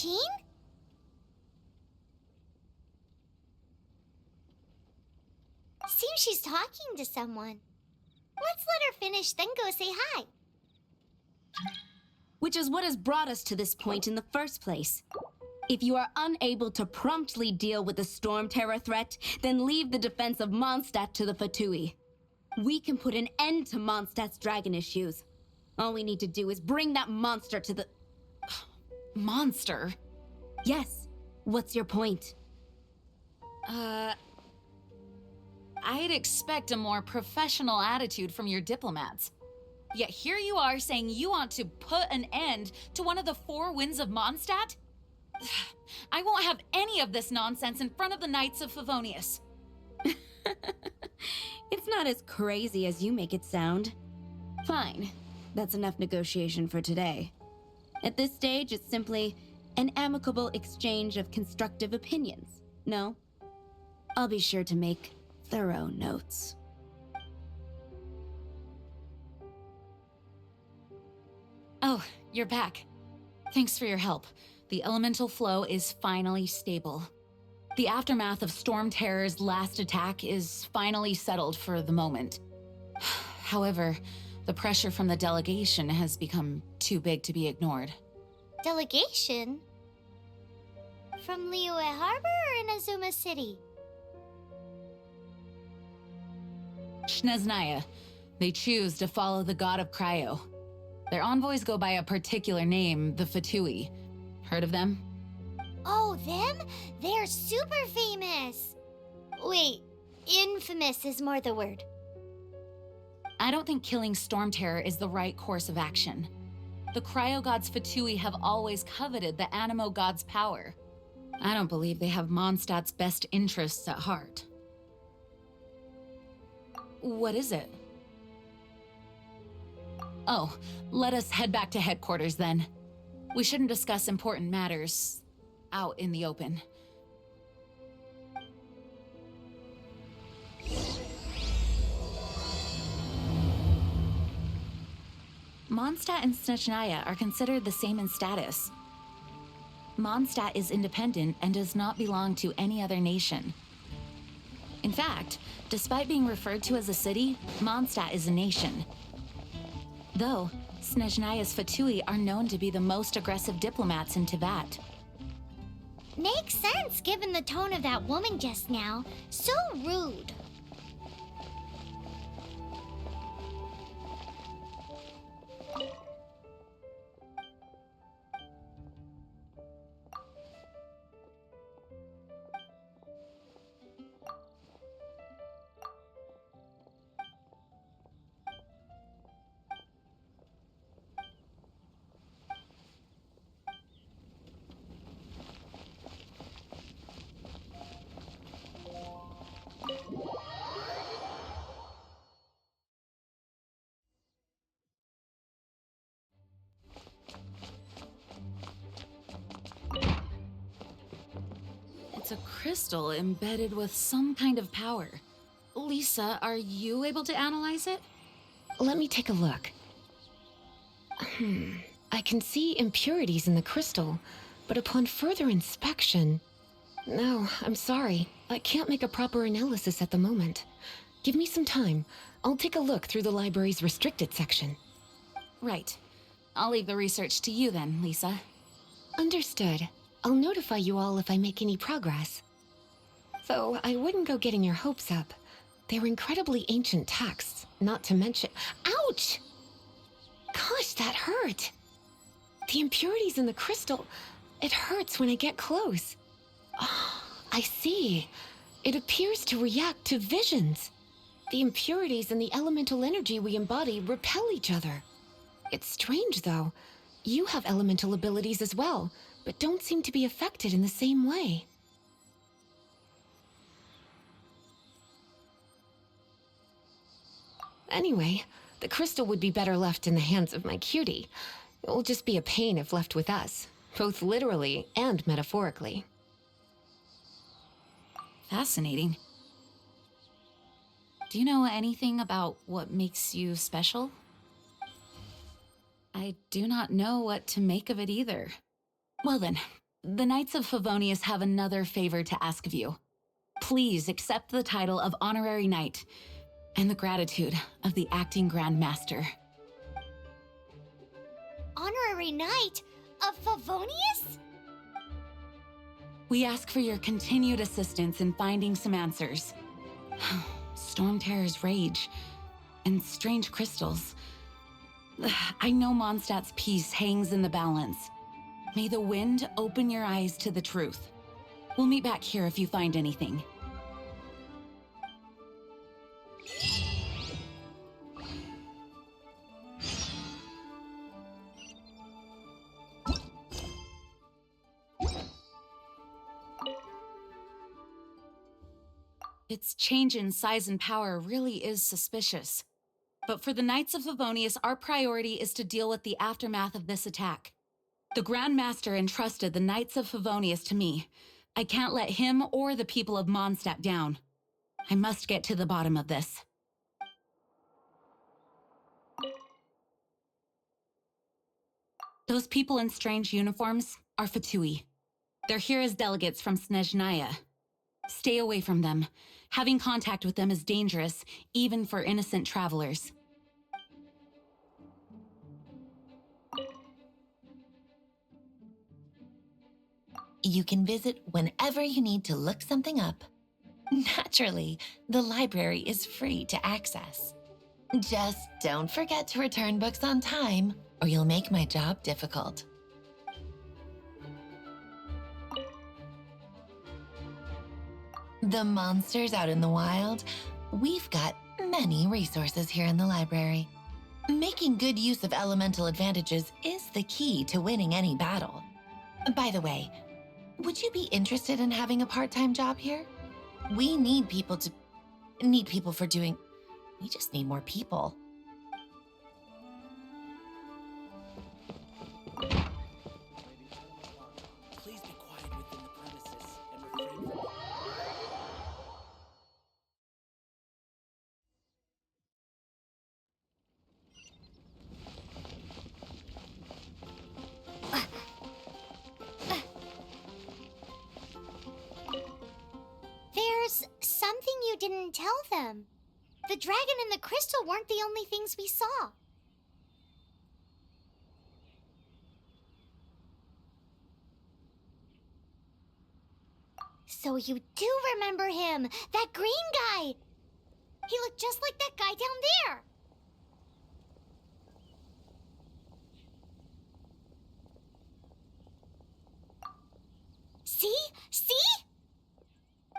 Jean? Seems she's talking to someone. Let's let her finish, then go say hi. Which is what has brought us to this point in the first place. If you are unable to promptly deal with the Storm Terror threat, then leave the defense of Mondstadt to the Fatui. We can put an end to Mondstadt's dragon issues. All we need to do is bring that monster to the... Monster? Yes. What's your point? I'd expect a more professional attitude from your diplomats. Yet here you are saying you want to put an end to one of the four winds of Mondstadt? I won't have any of this nonsense in front of the Knights of Favonius. It's not as crazy as you make it sound. Fine. That's enough negotiation for today. At this stage, it's simply an amicable exchange of constructive opinions. No? I'll be sure to make thorough notes. Oh, you're back. Thanks for your help. The elemental flow is finally stable. The aftermath of Storm Terror's last attack is finally settled for the moment. However, the pressure from the delegation has become too big to be ignored. Delegation? From Liyue Harbor or Inazuma City? Snezhnaya. They choose to follow the god of Cryo. Their envoys go by a particular name, the Fatui. Heard of them? Oh, them? They're super famous! Wait, infamous is more the word. I don't think killing Storm Terror is the right course of action. The Cryo God's Fatui have always coveted the Animo God's power. I don't believe they have Mondstadt's best interests at heart. What is it? Oh, let us head back to headquarters then. We shouldn't discuss important matters out in the open. Mondstadt and Snezhnaya are considered the same in status. Mondstadt is independent and does not belong to any other nation. In fact, despite being referred to as a city, Mondstadt is a nation. Though, Snezhnaya's Fatui are known to be the most aggressive diplomats in Teyvat. Makes sense given the tone of that woman just now. So rude. It's a crystal embedded with some kind of power. Lisa, are you able to analyze it? Let me take a look. I can see impurities in the crystal, but upon further inspection... No, I'm sorry. I can't make a proper analysis at the moment. Give me some time. I'll take a look through the library's restricted section. Right. I'll leave the research to you then, Lisa. Understood. I'll notify you all if I make any progress. Though I wouldn't go getting your hopes up. They're incredibly ancient texts, not to mention... Ouch! Gosh, that hurt! The impurities in the crystal... It hurts when I get close. Oh, I see. It appears to react to visions. The impurities and the elemental energy we embody repel each other. It's strange, though. You have elemental abilities as well, but don't seem to be affected in the same way. Anyway, the crystal would be better left in the hands of my cutie. It will just be a pain if left with us, both literally and metaphorically. Fascinating. Do you know anything about what makes you special? I do not know what to make of it either. Well then, The Knights of Favonius have another favor to ask of you. Please accept the title of Honorary Knight and the gratitude of the Acting Grand Master. Honorary Knight of Favonius? We ask for your continued assistance in finding some answers. Storm Terror's rage and strange crystals. I know Mondstadt's peace hangs in the balance. May the wind open your eyes to the truth. We'll meet back here if you find anything. Its change in size and power really is suspicious. But for the Knights of Favonius, our priority is to deal with the aftermath of this attack. The Grand Master entrusted the Knights of Favonius to me. I can't let him or the people of Mondstadt down. I must get to the bottom of this. Those people in strange uniforms are Fatui. They're here as delegates from Snezhnaya. Stay away from them. Having contact with them is dangerous, even for innocent travelers. You can visit whenever you need to look something up. Naturally, the library is free to access. Just don't forget to return books on time, or you'll make my job difficult. The monsters out in the wild, we've got many resources here in the library. Making good use of elemental advantages is the key to winning any battle. By the way, would you be interested in having a part-time job here? We need people for doing... We just need more people. Please be quiet within the premises and refrain from... There's something you didn't tell them. The dragon and the crystal weren't the only things we saw. So you do remember him, that green guy. He looked just like that guy down there. See? See?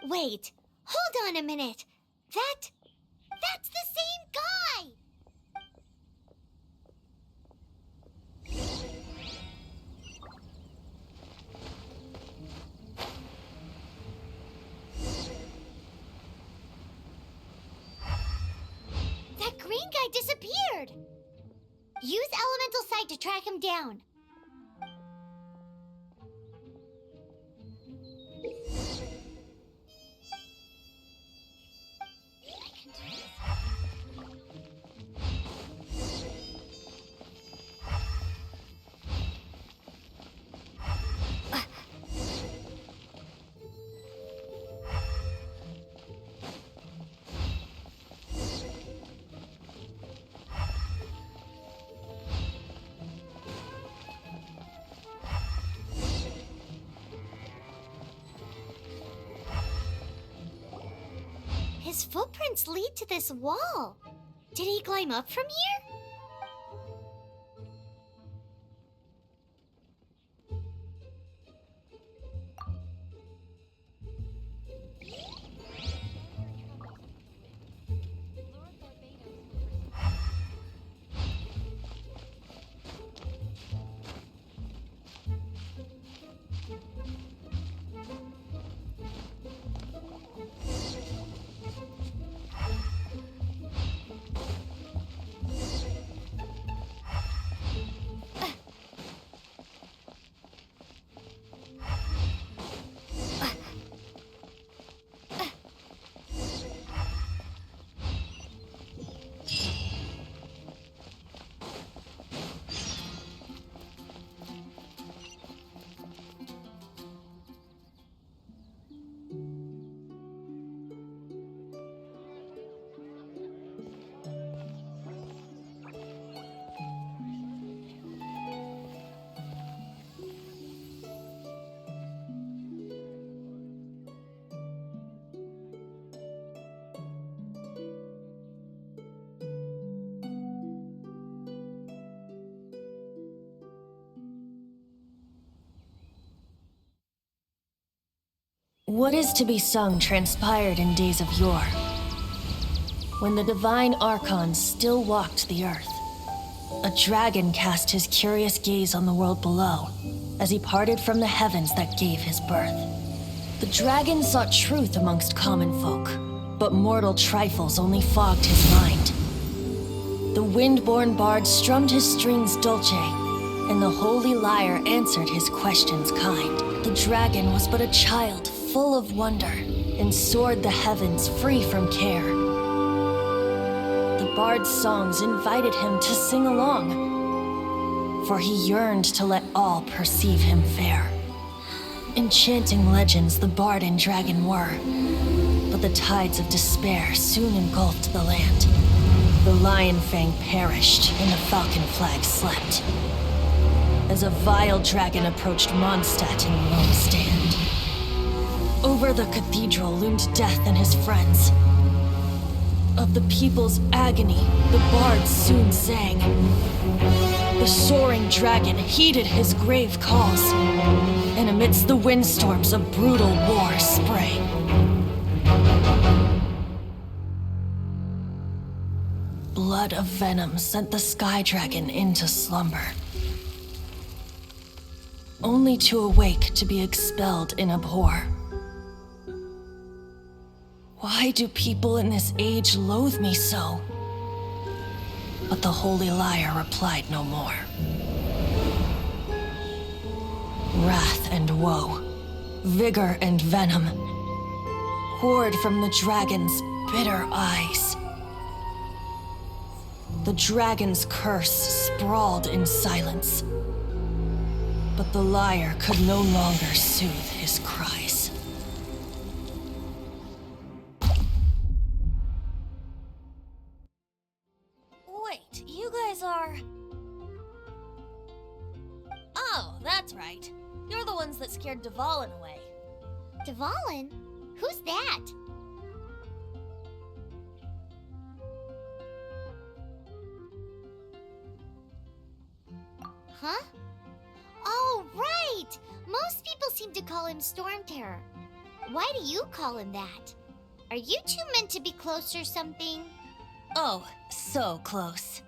Wait, hold on a minute. That's the same guy! That green guy disappeared! Use elemental sight to track him down. His footprints lead to this wall. Did he climb up from here? What is to be sung transpired in days of yore, when the divine Archon still walked the earth. A dragon cast his curious gaze on the world below, as he parted from the heavens that gave his birth. The dragon sought truth amongst common folk, but mortal trifles only fogged his mind. The wind-born bard strummed his strings dulce, and the holy lyre answered his questions kind. The dragon was but a child full of wonder, and soared the heavens free from care. The bard's songs invited him to sing along, for he yearned to let all perceive him fair. Enchanting legends the bard and dragon were, but the tides of despair soon engulfed the land. The lion fang perished, and the falcon flag slept, as a vile dragon approached Mondstadt in lone stand. Over the cathedral loomed death and his friends. Of the people's agony, the bard soon sang. The soaring dragon heeded his grave calls, and amidst the windstorms of brutal war sprang. Blood of venom sent the sky dragon into slumber, only to awake to be expelled in abhor. Why do people in this age loathe me so? But the holy lyre replied no more. Wrath and woe, vigor and venom, poured from the dragon's bitter eyes. The dragon's curse sprawled in silence, but the lyre could no longer soothe his cries. Wait, you guys are... Oh, that's right. You're the ones that scared Dvalin away. Dvalin? Who's that? Huh? Oh, right! Most people seem to call him Storm Terror. Why do you call him that? Are you two meant to be close or something? Oh, so close.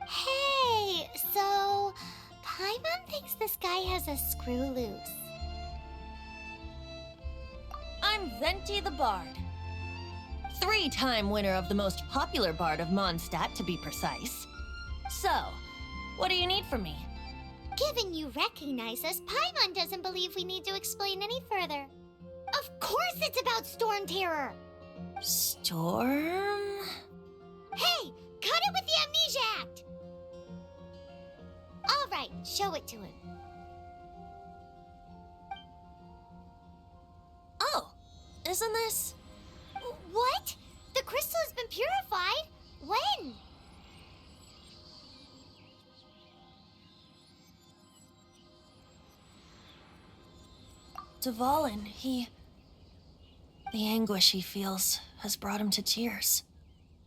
Hey, so Paimon thinks this guy has a screw loose. I'm Venti the Bard. 3-time winner of the most popular bard of Mondstadt, to be precise. So, what do you need from me? Given you recognize us, Paimon doesn't believe we need to explain any further. Of course it's about Storm Terror! Storm? Hey, cut it with the Amnesia Act! Alright, show it to him. Oh, isn't this... What? The crystal has been purified? When? Dvalin, the anguish he feels has brought him to tears.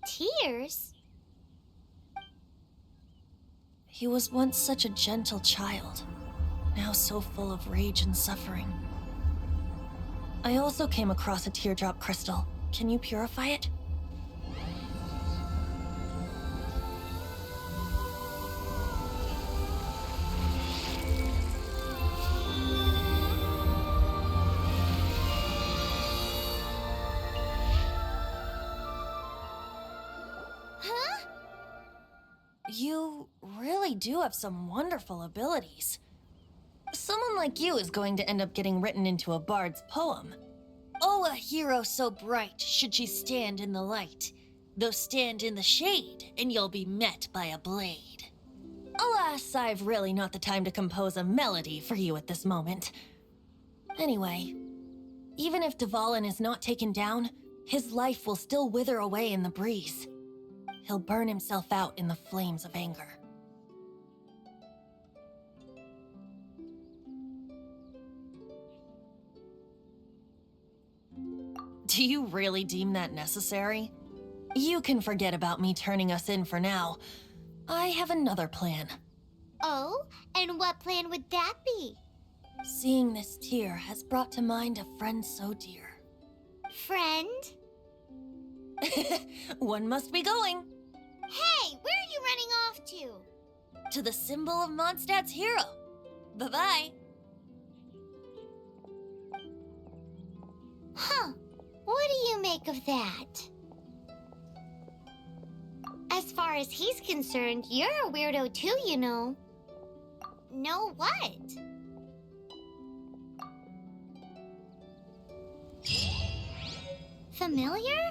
Tears? He was once such a gentle child, now so full of rage and suffering. I also came across a teardrop crystal. Can you purify it? Huh? You really do have some wonderful abilities. Someone like you is going to end up getting written into a bard's poem. Oh, a hero so bright should she stand in the light, though stand in the shade, and you'll be met by a blade. Alas, I've really not the time to compose a melody for you at this moment. Anyway, even if Dvalin is not taken down, his life will still wither away in the breeze. He'll burn himself out in the flames of anger. Do you really deem that necessary? You can forget about me turning us in for now. I have another plan. Oh, and what plan would that be? Seeing this tear has brought to mind a friend so dear. Friend? One must be going. Hey, where are you running off to? To the symbol of Mondstadt's hero. Bye-bye. Huh. What do you make of that? As far as he's concerned, you're a weirdo too, you know. Know what? Familiar?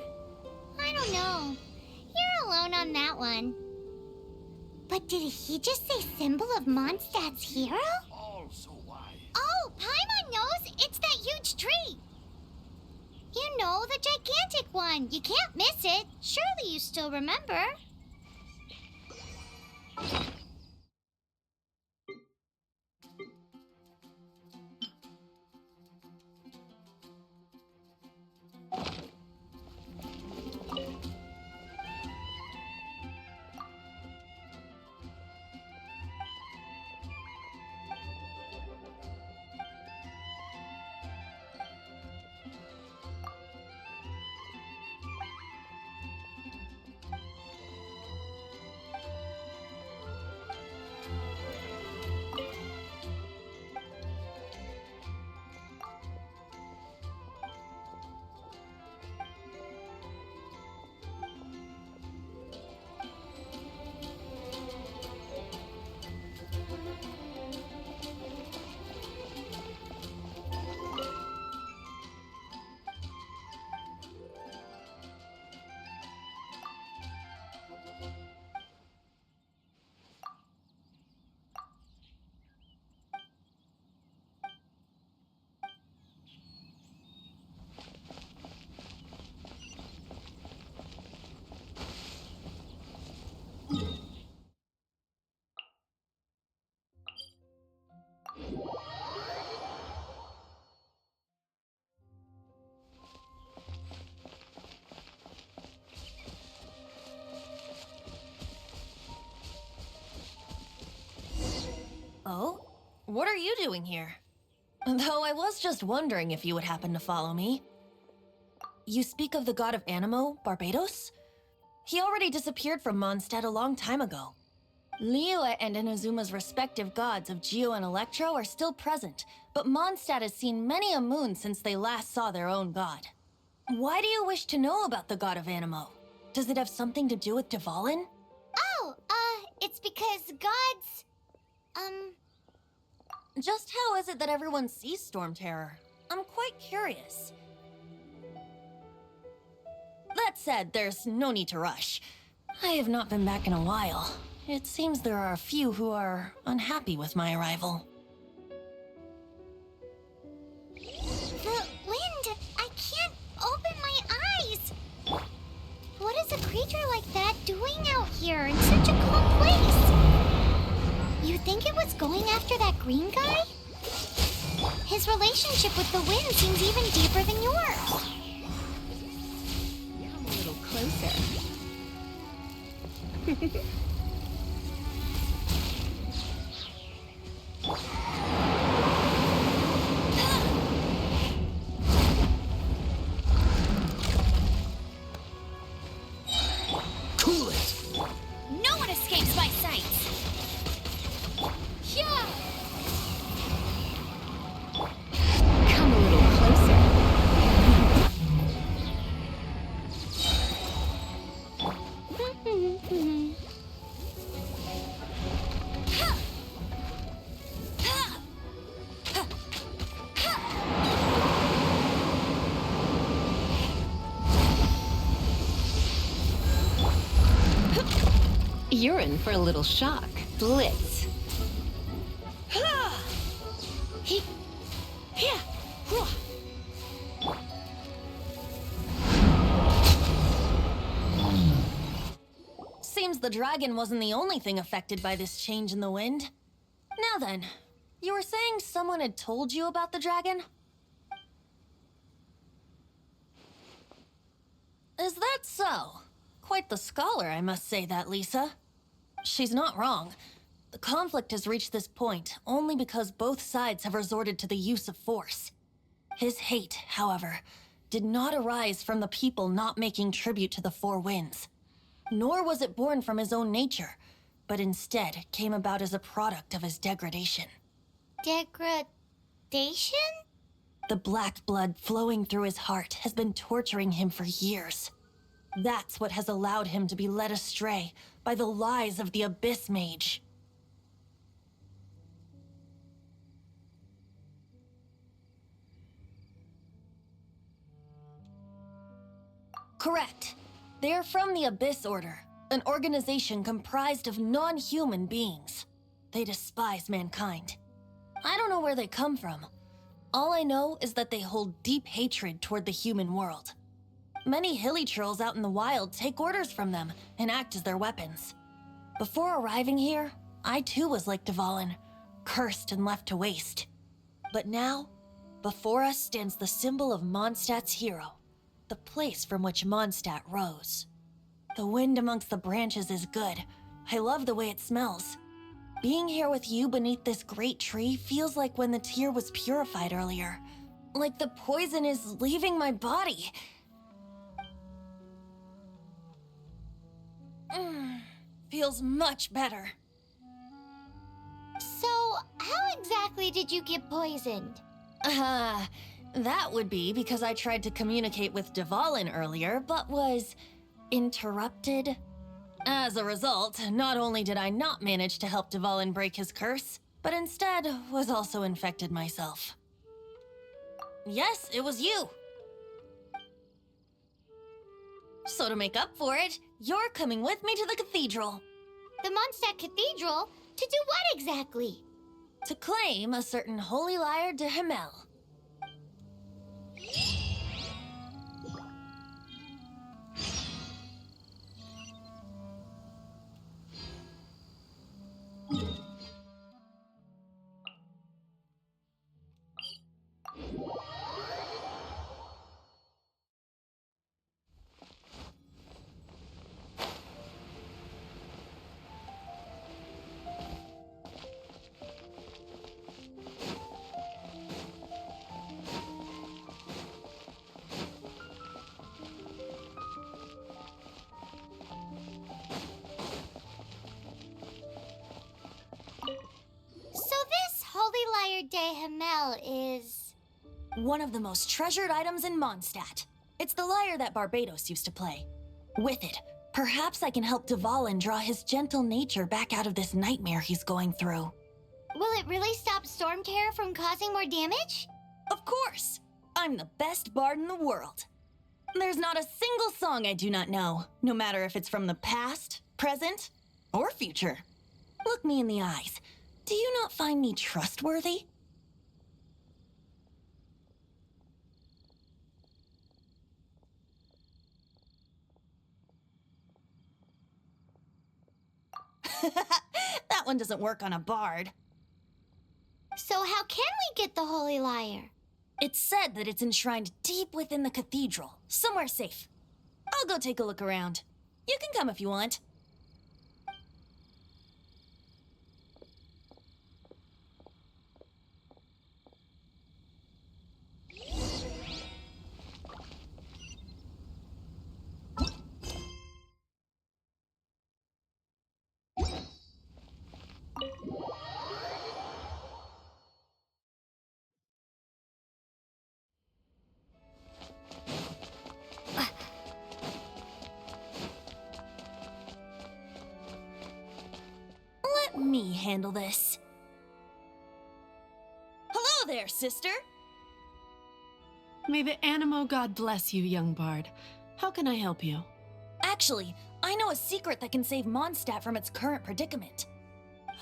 I don't know. You're alone on that one. But did he just say symbol of Mondstadt's hero? All so wise. Oh, Paimon knows! It's that huge tree! You know, the gigantic one. You can't miss it. Surely you still remember. Oh? What are you doing here? Though I was just wondering if you would happen to follow me. You speak of the god of Animo, Barbados? He already disappeared from Mondstadt a long time ago. Liyue and Inazuma's respective gods of Geo and Electro are still present, but Mondstadt has seen many a moon since they last saw their own god. Why do you wish to know about the god of Animo? Does it have something to do with Dvalin? Oh, it's because gods... Just how is it that everyone sees Storm Terror? I'm quite curious. That said, there's no need to rush. I have not been back in a while. It seems there are a few who are unhappy with my arrival. The wind! I can't open my eyes! What is a creature like that doing out here in such a calm place? You think it was going after that green guy? His relationship with the wind seems even deeper than yours. Come a little closer. Cool it! No one escapes my sight! Yeah! Come a little closer. You're in for a little shock. Blitz. Seems the dragon wasn't the only thing affected by this change in the wind. Now then, you were saying someone had told you about the dragon? Is that so? Quite the scholar, I must say that, Lisa. She's not wrong. The conflict has reached this point only because both sides have resorted to the use of force. His hate, however, did not arise from the people not making tribute to the Four Winds. Nor was it born from his own nature, but instead came about as a product of his degradation. Degradation? The black blood flowing through his heart has been torturing him for years. That's what has allowed him to be led astray by the lies of the Abyss Mage. Correct. They are from the Abyss Order, an organization comprised of non-human beings. They despise mankind. I don't know where they come from. All I know is that they hold deep hatred toward the human world. Many hilly trolls out in the wild take orders from them and act as their weapons. Before arriving here, I too was like Dvalin, cursed and left to waste. But now, before us stands the symbol of Mondstadt's hero, the place from which Mondstadt rose. The wind amongst the branches is good. I love the way it smells. Being here with you beneath this great tree feels like when the tear was purified earlier. Like the poison is leaving my body. Feels much better. So, how exactly did you get poisoned? That would be because I tried to communicate with Dvalin earlier, but was interrupted. As a result, not only did I not manage to help Dvalin break his curse, but instead was also infected myself. Yes, it was you. So to make up for it, you're coming with me to the cathedral. The Mondstadt Cathedral? To do what exactly? To claim a certain holy lyre de Himmel. De Himmel is... one of the most treasured items in Mondstadt. It's the lyre that Barbados used to play. With it, perhaps I can help Dvalin draw his gentle nature back out of this nightmare he's going through. Will it really stop Storm Terror from causing more damage? Of course! I'm the best bard in the world. There's not a single song I do not know, no matter if it's from the past, present, or future. Look me in the eyes. Do you not find me trustworthy? That one doesn't work on a bard. So how can we get the Holy Lyre? It's said that it's enshrined deep within the cathedral, somewhere safe. I'll go take a look around. You can come if you want. Let me handle this. Hello there, sister. May the Animo God bless you, young bard. How can I help you? Actually, I know a secret that can save Mondstadt from its current predicament.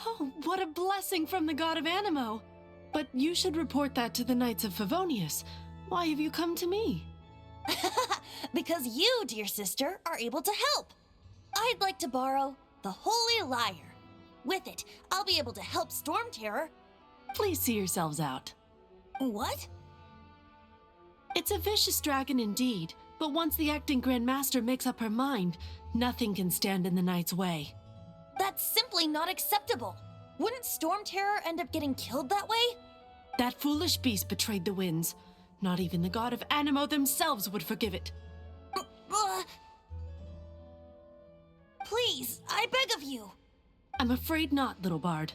Oh, what a blessing from the god of Animo! But you should report that to the Knights of Favonius. Why have you come to me? Because you, dear sister, are able to help. I'd like to borrow the Holy Lyre. With it, I'll be able to help Storm Terror. Please see yourselves out. What? It's a vicious dragon indeed, but once the acting Grand Master makes up her mind, nothing can stand in the Knight's way. That's simply not acceptable. Wouldn't Storm Terror end up getting killed that way? That foolish beast betrayed the winds. Not even the god of Animo themselves would forgive it. Please, I beg of you. I'm afraid not, little bard.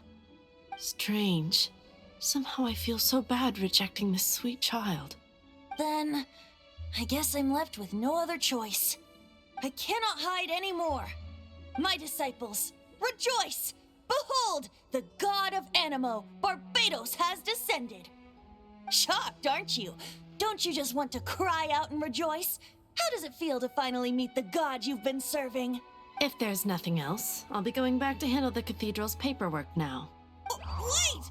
Strange. Somehow I feel so bad rejecting this sweet child. Then, I guess I'm left with no other choice. I cannot hide anymore. My disciples, rejoice! Behold, the god of Animo, Barbados, has descended. Shocked, aren't you? Don't you just want to cry out and rejoice? How does it feel to finally meet the god you've been serving? If there's nothing else, I'll be going back to handle the cathedral's paperwork now. Oh, wait!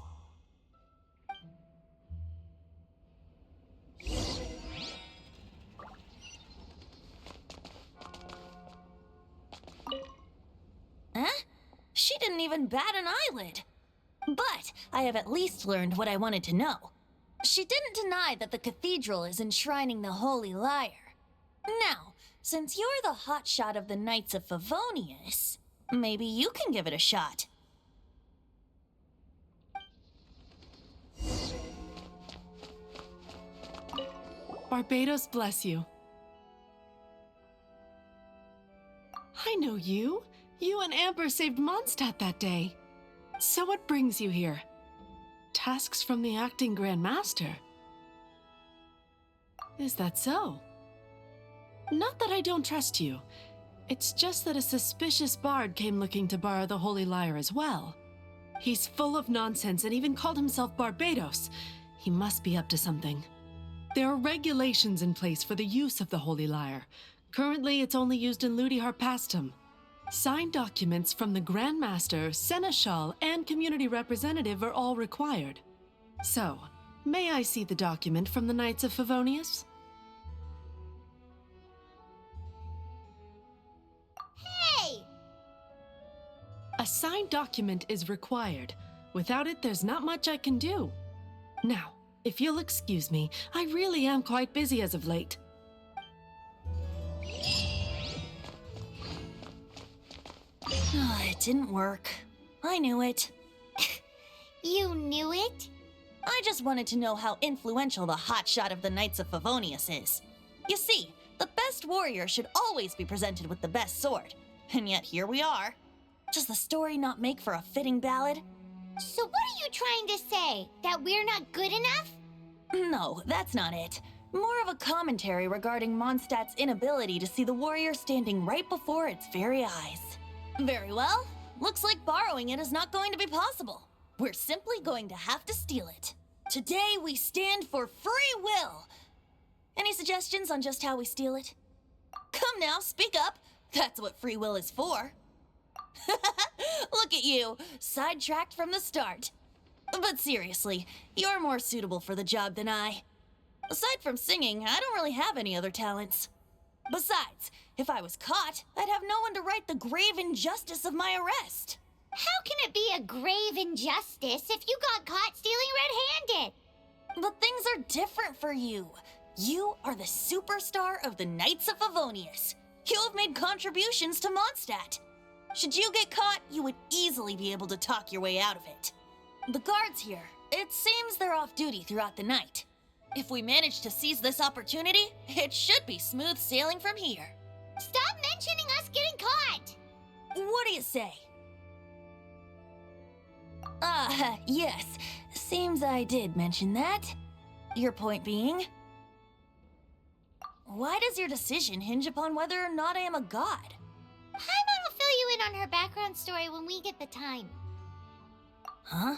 Huh? She didn't even bat an eyelid. But I have at least learned what I wanted to know. She didn't deny that the cathedral is enshrining the Holy Lyre. Now, since you're the hotshot of the Knights of Favonius, maybe you can give it a shot. Barbados bless you. I know you. You and Amber saved Mondstadt that day. So what brings you here? Tasks from the acting Grand Master. Is that so? Not that I don't trust you. It's just that a suspicious bard came looking to borrow the Holy Lyre as well. He's full of nonsense and even called himself Barbados. He must be up to something. There are regulations in place for the use of the Holy Lyre. Currently, it's only used in Ludi Harpastum. Signed documents from the Grand Master, Seneschal, and community representative are all required. So, may I see the document from the Knights of Favonius? Hey! A signed document is required. Without it, there's not much I can do. Now, if you'll excuse me, I really am quite busy as of late. It didn't work. I knew it. You knew it? I just wanted to know how influential the hotshot of the Knights of Favonius is. You see, the best warrior should always be presented with the best sword. And yet here we are. Does the story not make for a fitting ballad? So what are you trying to say? That we're not good enough? No, that's not it. More of a commentary regarding Mondstadt's inability to see the warrior standing right before its very eyes. Very well. Looks like borrowing it is not going to be possible. We're simply going to have to steal it. Today we stand for free will. Any suggestions on just how we steal it? Come now, speak up. That's what free will is for. Look at you, sidetracked from the start. But seriously, you're more suitable for the job than I. Aside from singing, I don't really have any other talents. Besides, if I was caught, I'd have no one to right the grave injustice of my arrest. How can it be a grave injustice if you got caught stealing red-handed? But things are different for you. You are the superstar of the Knights of Favonius. You have made contributions to Mondstadt. Should you get caught, you would easily be able to talk your way out of it. The guards here, it seems they're off duty throughout the night. If we manage to seize this opportunity, it should be smooth sailing from here. Stop mentioning us getting caught! What do you say? Yes. Seems I did mention that. Your point being? Why does your decision hinge upon whether or not I am a god? Paimon will fill you in on her background story when we get the time. Huh?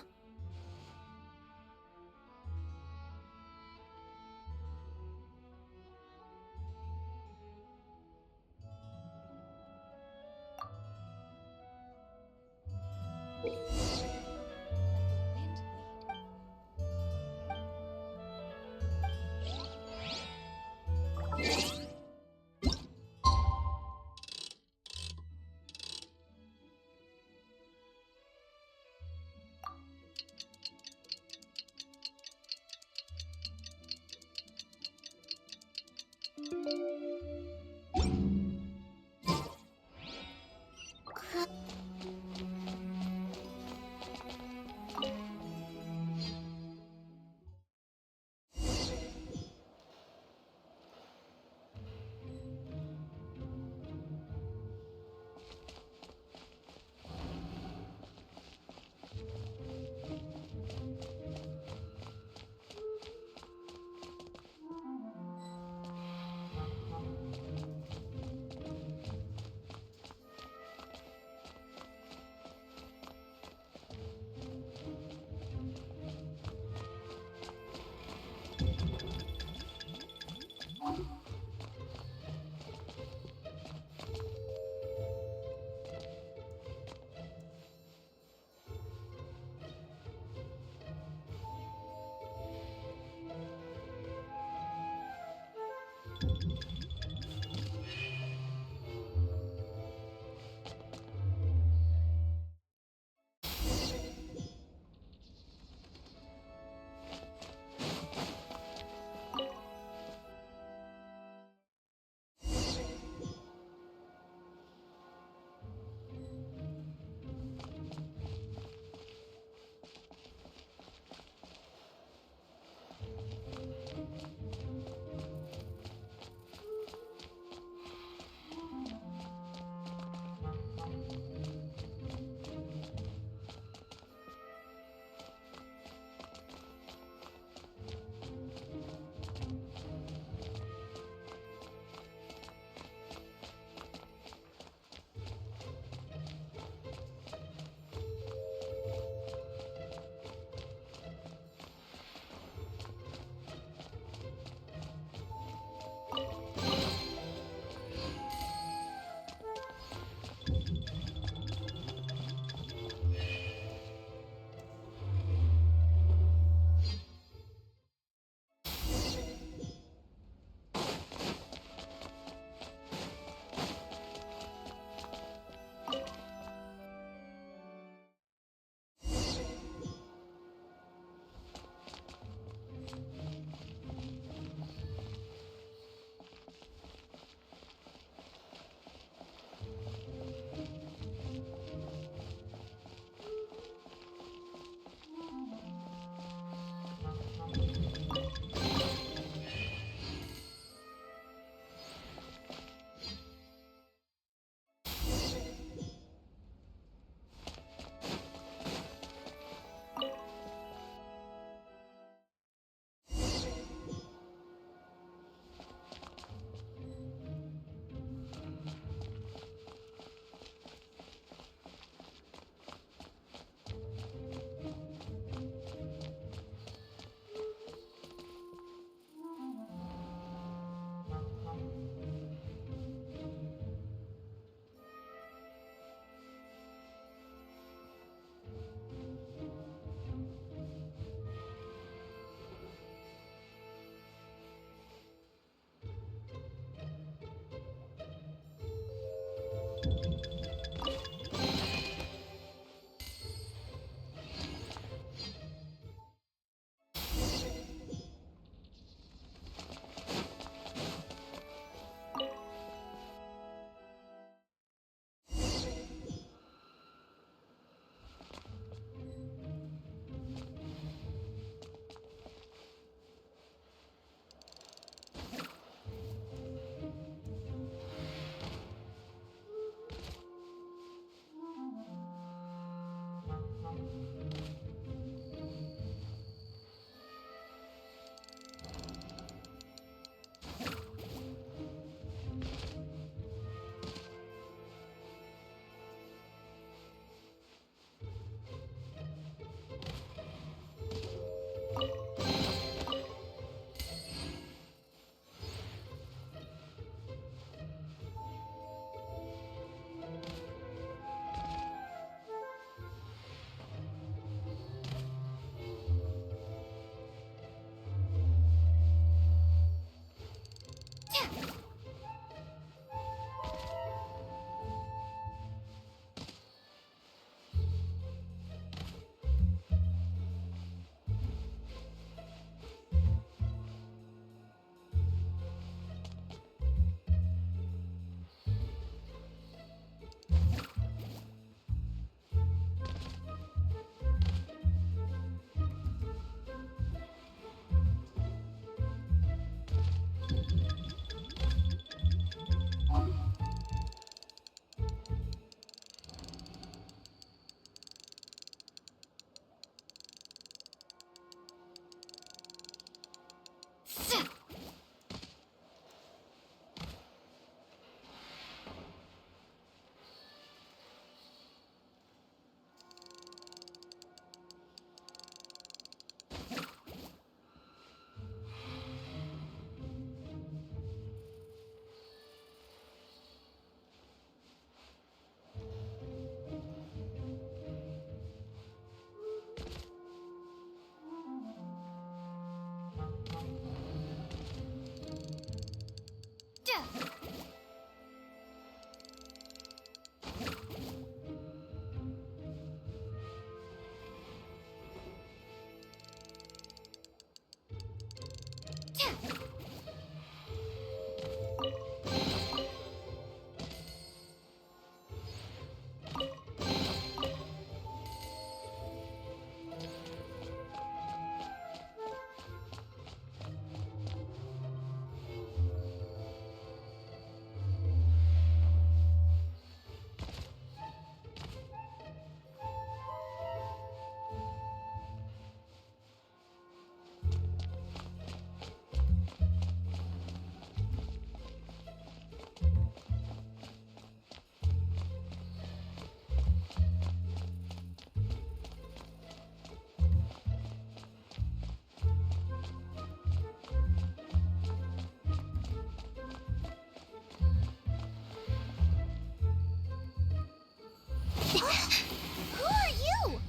Who are you?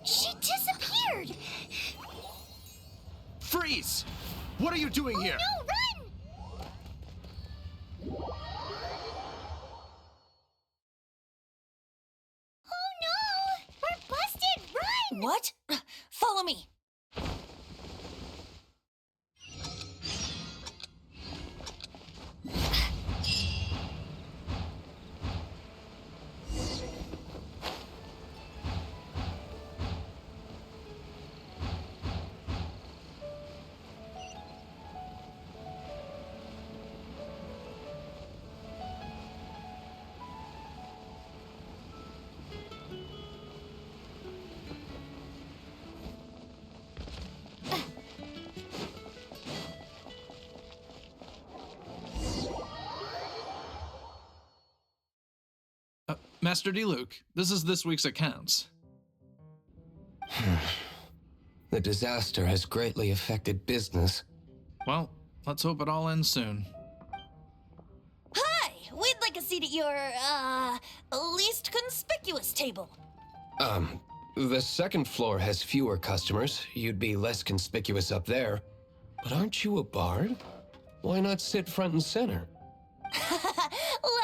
She disappeared! Freeze! What are you doing here? No, run! Oh no! We're busted! Run! What? Follow me. Master D-Luke, this is this week's accounts. The disaster has greatly affected business. Well, let's hope it all ends soon. Hi! We'd like a seat at your, least conspicuous table. The second floor has fewer customers. You'd be less conspicuous up there. But aren't you a bard? Why not sit front and center?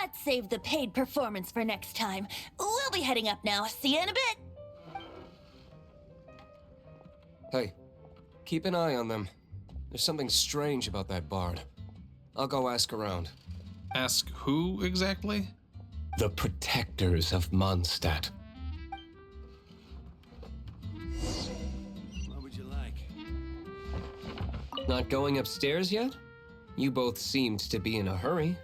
Let's save the paid performance for next time. We'll be heading up now. See you in a bit. Hey, keep an eye on them. There's something strange about that bard. I'll go ask around. Ask who exactly? The protectors of Mondstadt. What would you like? Not going upstairs yet? You both seemed to be in a hurry.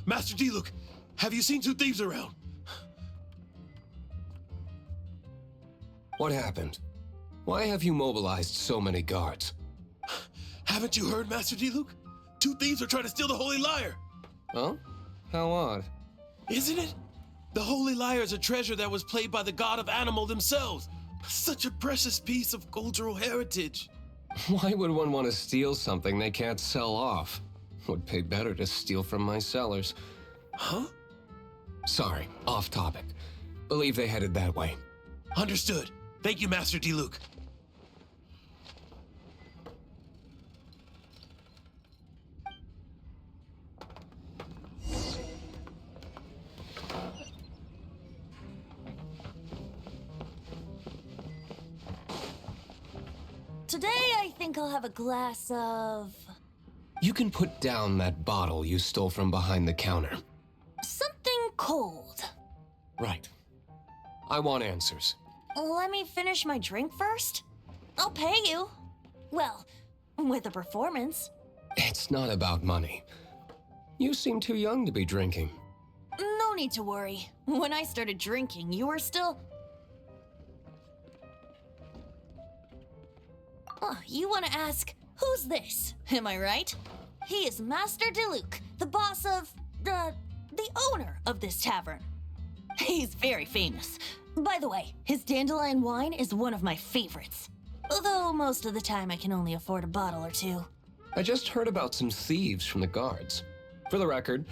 Master D-Luke, have you seen two thieves around? What happened? Why have you mobilized so many guards? Haven't you heard, Master D-Luke? Two thieves are trying to steal the Holy Lyre. Huh? How odd. Isn't it? The Holy Lyre is a treasure that was played by the god of animal themselves. Such a precious piece of cultural heritage. Why would one want to steal something they can't sell off? Would pay better to steal from my sellers. Huh? Sorry, off topic. Believe they headed that way. Understood. Thank you, Master D-Luke. Today, I think I'll have a glass of... You can put down that bottle you stole from behind the counter. something cold. Right. I want answers. Let me finish my drink first. I'll pay you. Well, with a performance. It's not about money. You seem too young to be drinking. No need to worry. When I started drinking, you were still... Oh, you want to ask, who's this? Am I right? He is Master D-Luke, the boss of, the owner of this tavern. He's very famous. By the way, his dandelion wine is one of my favorites. Although most of the time I can only afford a bottle or two. I just heard about some thieves from the guards. For the record,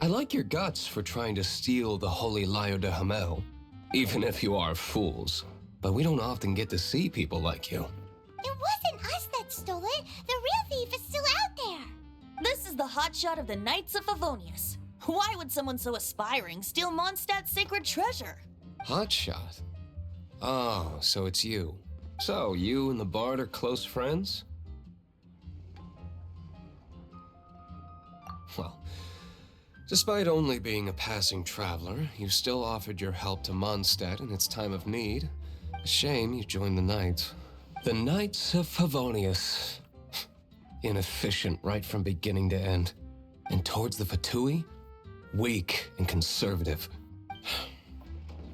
I like your guts for trying to steal the Holy Lyre de Hamel, even if you are fools. But we don't often get to see people like you. It wasn't us that stole it. The real thief is still out there. This is the hotshot of the Knights of Favonius. Why would someone so aspiring steal Mondstadt's sacred treasure? Hotshot? Oh, so it's you. So, you and the Bard are close friends? Well, despite only being a passing traveler, you still offered your help to Mondstadt in its time of need. A shame you joined the Knights. The Knights of Favonius. Inefficient right from beginning to end. And towards the Fatui, weak and conservative.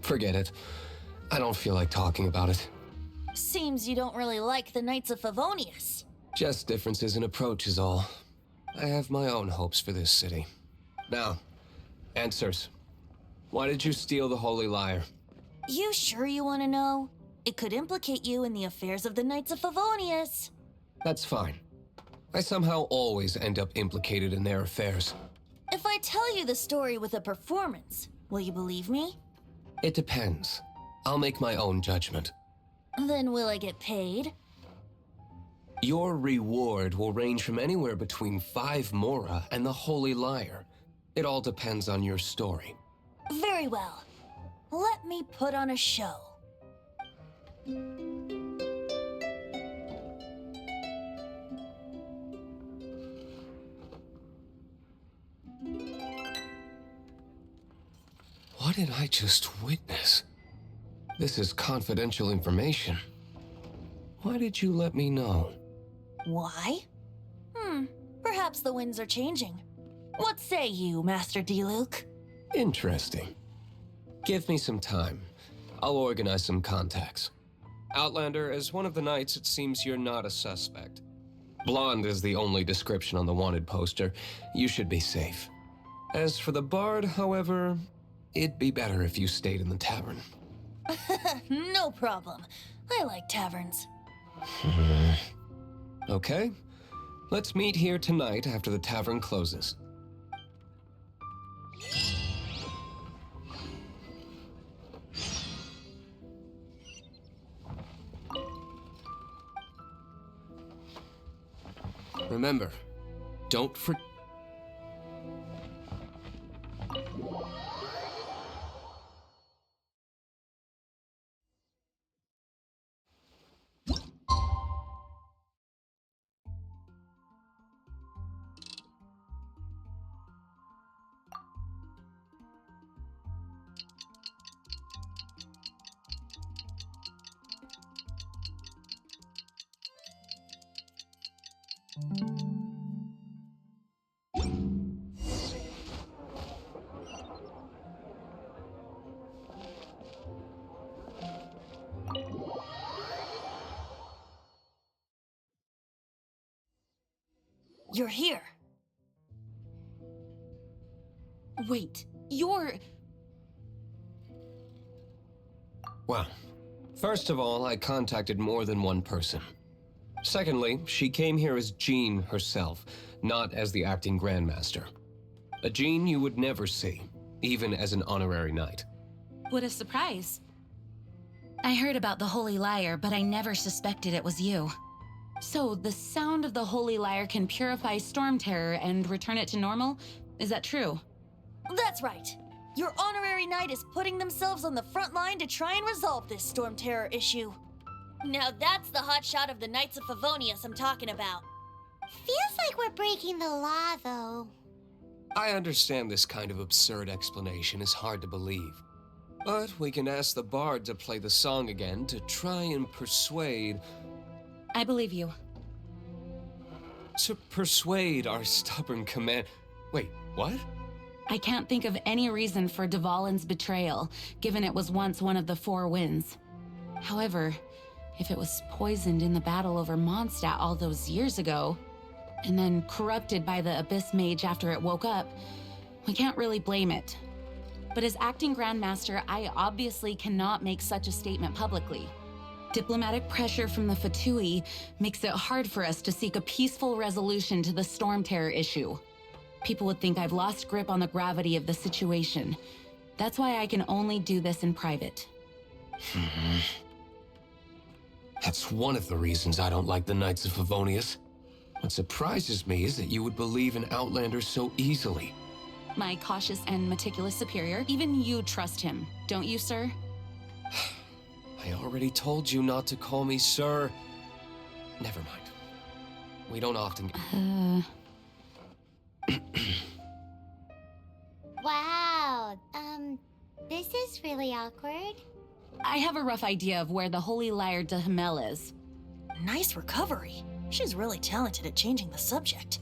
Forget it. I don't feel like talking about it. Seems you don't really like the Knights of Favonius. Just differences in approach is all. I have my own hopes for this city. Now, answers. Why did you steal the Holy Lyre? You sure you want to know? It could implicate you in the affairs of the Knights of Favonius. That's fine. I somehow always end up implicated in their affairs. If I tell you the story with a performance, will you believe me? It depends. I'll make my own judgment. Then will I get paid? Your reward will range from anywhere between 5 Mora and the Holy Lyre. It all depends on your story. Very well. Let me put on a show. What did I just witness? This is confidential information. Why did you let me know? Why? Perhaps the winds are changing. What say you, Master Diluc? Interesting. Give me some time. I'll organize some contacts. Outlander, as one of the Knights, it seems you're not a suspect. Blonde is the only description on the wanted poster. You should be safe. As for the Bard, however, it'd be better if you stayed in the tavern. No problem. I like taverns. Okay. Let's meet here tonight after the tavern closes. Remember, don't forget. You're here. Wait, you're... Well, first of all, I contacted more than one person. Secondly, she came here as Jean herself, not as the acting Grandmaster. A Jean you would never see, even as an honorary knight. What a surprise. I heard about the Holy Lyre, but I never suspected it was you. So, the sound of the Holy Lyre can purify Storm Terror and return it to normal? Is that true? That's right. Your honorary knight is putting themselves on the front line to try and resolve this Storm Terror issue. Now that's the hotshot of the Knights of Favonius I'm talking about. Feels like we're breaking the law, though. I understand this kind of absurd explanation is hard to believe. But we can ask the Bard to play the song again to try and persuade... I believe you. To persuade our stubborn command... Wait, what? I can't think of any reason for Dvalin's betrayal, given it was once one of the 4 winds. However, if it was poisoned in the battle over Mondstadt all those years ago, and then corrupted by the Abyss Mage after it woke up, we can't really blame it. But as acting Grandmaster, I obviously cannot make such a statement publicly. Diplomatic pressure from the Fatui makes it hard for us to seek a peaceful resolution to the Storm Terror issue. People would think I've lost grip on the gravity of the situation. That's why I can only do this in private. That's one of the reasons I don't like the Knights of Favonius. What surprises me is that you would believe in Outlanders so easily. My cautious and meticulous superior, even you trust him, don't you, sir? I already told you not to call me sir. Never mind. We don't often Wow, this is really awkward. I have a rough idea of where the Holy Lyre de Hamel is. Nice recovery. She's really talented at changing the subject.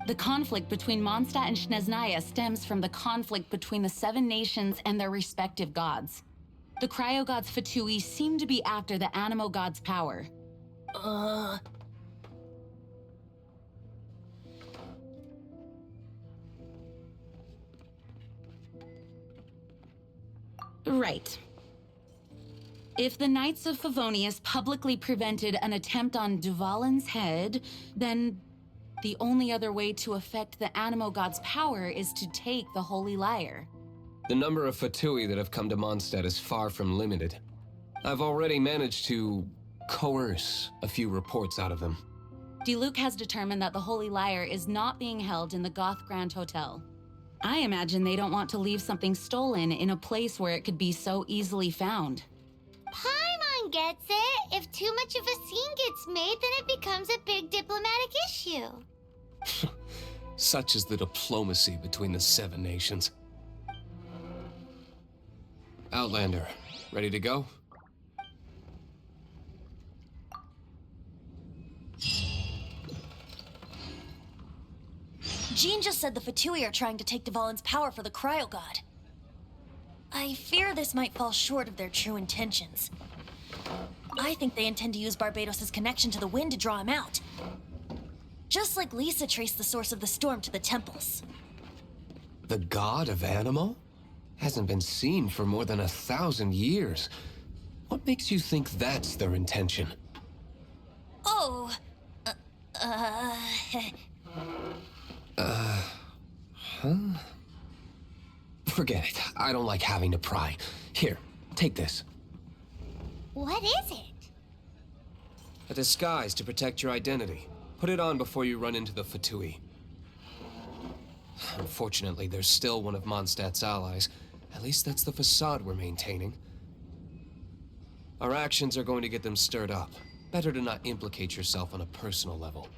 The conflict between Mondstadt and Snezhnaya stems from the conflict between the 7 nations and their respective gods. The cryo-gods Fatui seem to be after the Animo god's power. Right. If the Knights of Favonius publicly prevented an attempt on Duvalin's head, then the only other way to affect the Animo god's power is to take the Holy Lyre. The number of Fatui that have come to Mondstadt is far from limited. I've already managed to coerce a few reports out of them. Diluc has determined that the Holy Lyre is not being held in the Goth Grand Hotel. I imagine they don't want to leave something stolen in a place where it could be so easily found. Paimon gets it. If too much of a scene gets made, then it becomes a big diplomatic issue. Such is the diplomacy between the 7 nations. Outlander, ready to go? Jean just said the Fatui are trying to take Duvalin's power for the Cryo God. I fear this might fall short of their true intentions. I think they intend to use Barbados' connection to the wind to draw him out. Just like Lisa traced the source of the storm to the temples. The god of Animo? Hasn't been seen for more than 1,000 years. What makes you think that's their intention? Oh, Forget it. I don't like having to pry. Here, take this. What is it? A disguise to protect your identity. Put it on before you run into the Fatui. Unfortunately, there's still one of Mondstadt's allies. At least that's the facade we're maintaining. Our actions are going to get them stirred up. Better to not implicate yourself on a personal level.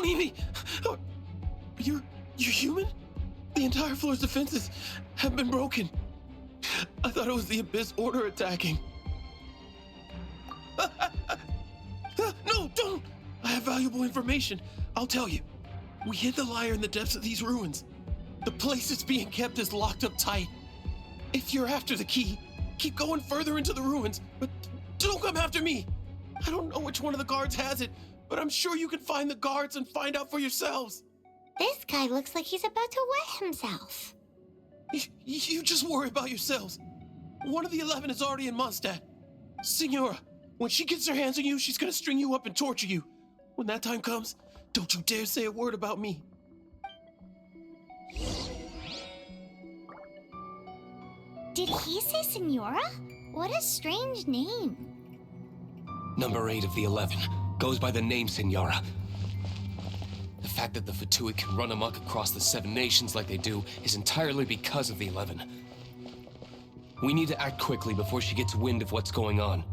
leave me! Oh, you're human? The entire floor's defenses have been broken. I thought it was the Abyss Order attacking. No, don't! I have valuable information. I'll tell you. We hid the lyre in the depths of these ruins. The place it's being kept is locked up tight. If you're after the key, keep going further into the ruins, but don't come after me. I don't know which one of the guards has it, but I'm sure you can find the guards and find out for yourselves. This guy looks like he's about to wet himself. You just worry about yourselves. One of the 11 is already in Mondstadt. Signora, when she gets her hands on you, she's gonna string you up and torture you. When that time comes, don't you dare say a word about me. Did he say Signora? What a strange name. Number 8 of the 11 goes by the name Signora. The fact that the Fatui can run amok across the 7 nations like they do is entirely because of the 11. We need to act quickly before she gets wind of what's going on.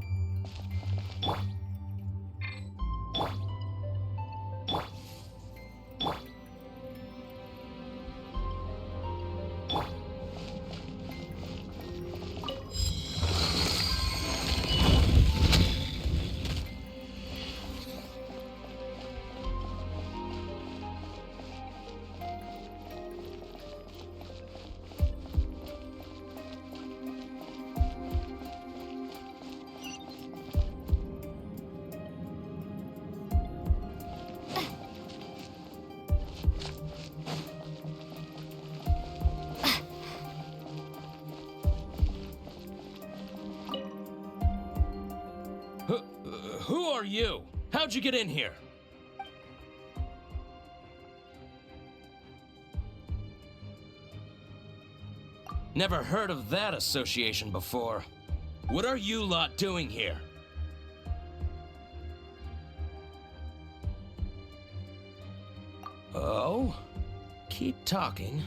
Who are you? How'd you get in here? Never heard of that association before. What are you lot doing here? Oh? Keep talking.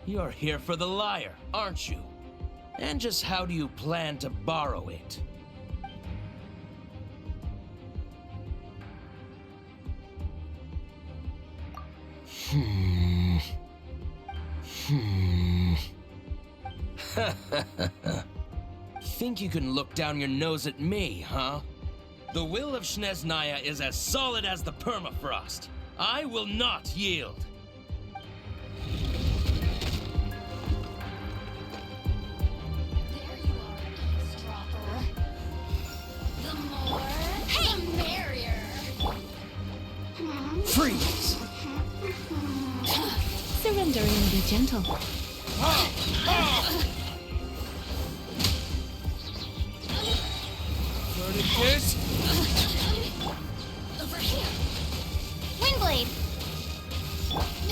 You're here for the lyre, aren't you? And just how do you plan to borrow it? Think you can look down your nose at me, huh? The will of Snezhnaya is as solid as the permafrost. I will not yield. There you are, eavesdropper. The more, the merrier. Freeze! Surrender and be gentle. Dirty kiss? Over here. Windblade!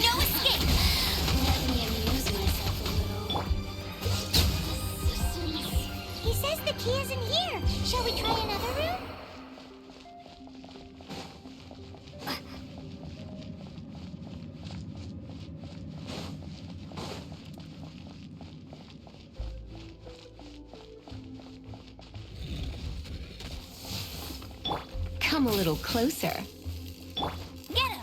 No escape! Let me amuse myself a little. He says the key isn't here. Shall we try another room? Come a little closer. Get him!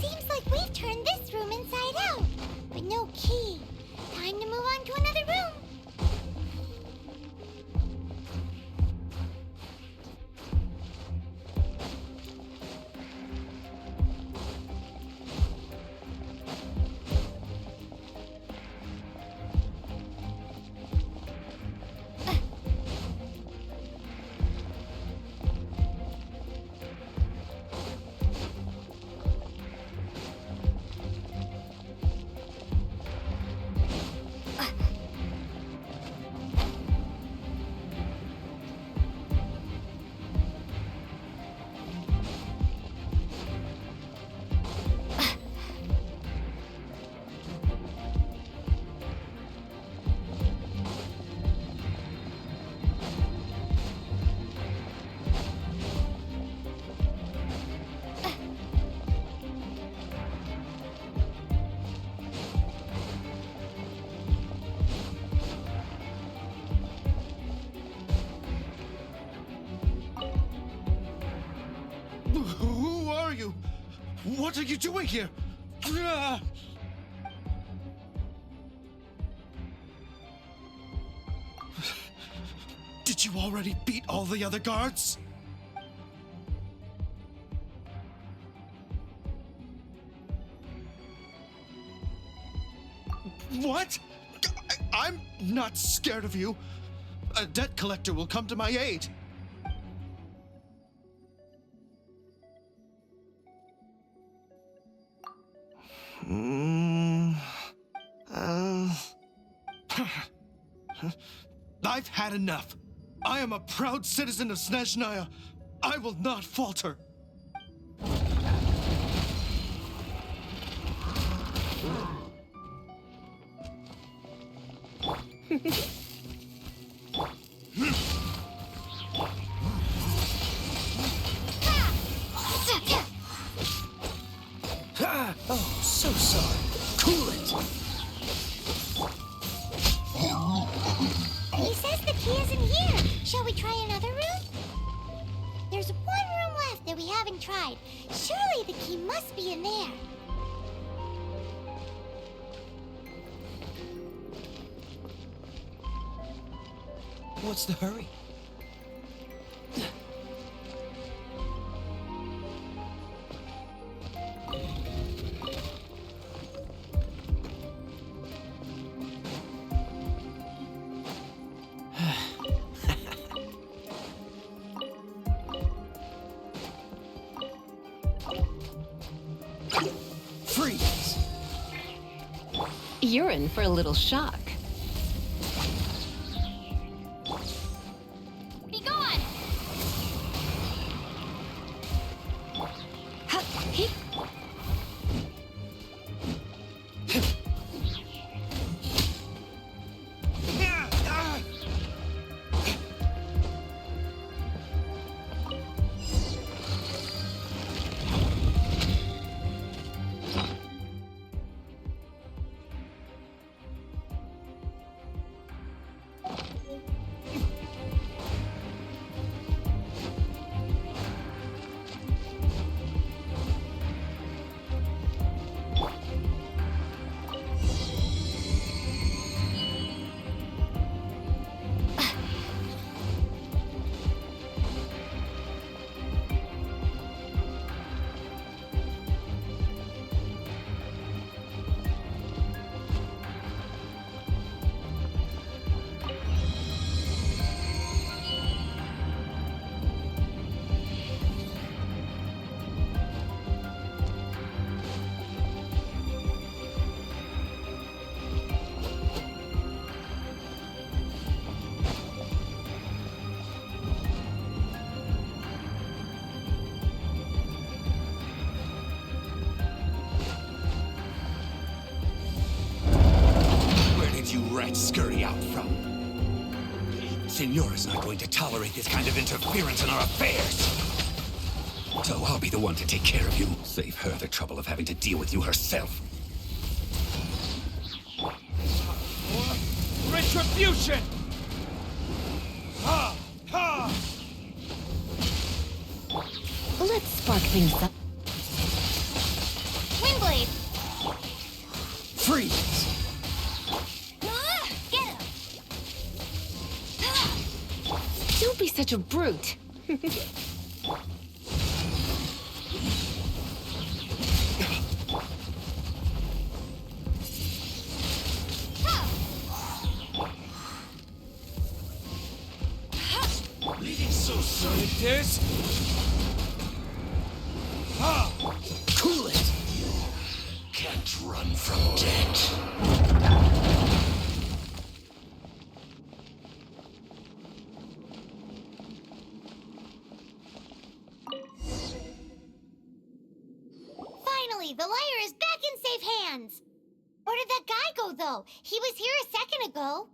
Seems like we've turned this room inside out, but no key. Time to move on to another room. What are you doing here? Did you already beat all the other guards? What? I'm not scared of you. A debt collector will come to my aid. I've had enough. I am a proud citizen of Snezhnaya. I will not falter. Oh, so sorry. Cool it. He says the key isn't here. Shall we try another room? There's one room left that we haven't tried. Surely the key must be in there. What's the hurry? Freeze! You're in for a little shock. Be gone! You rats scurry out from? Signora's not going to tolerate this kind of interference in our affairs. So I'll be the one to take care of you. Save her the trouble of having to deal with you herself. Retribution! Ha! Ha! Let's spark things up. Windblade! Freeze! Get him! Don't be such a brute. Leaving so soon at this? Ha! Cool it! Can't run from death. Finally, the lyre is back in safe hands! Where did that guy go, though? He was here a second ago.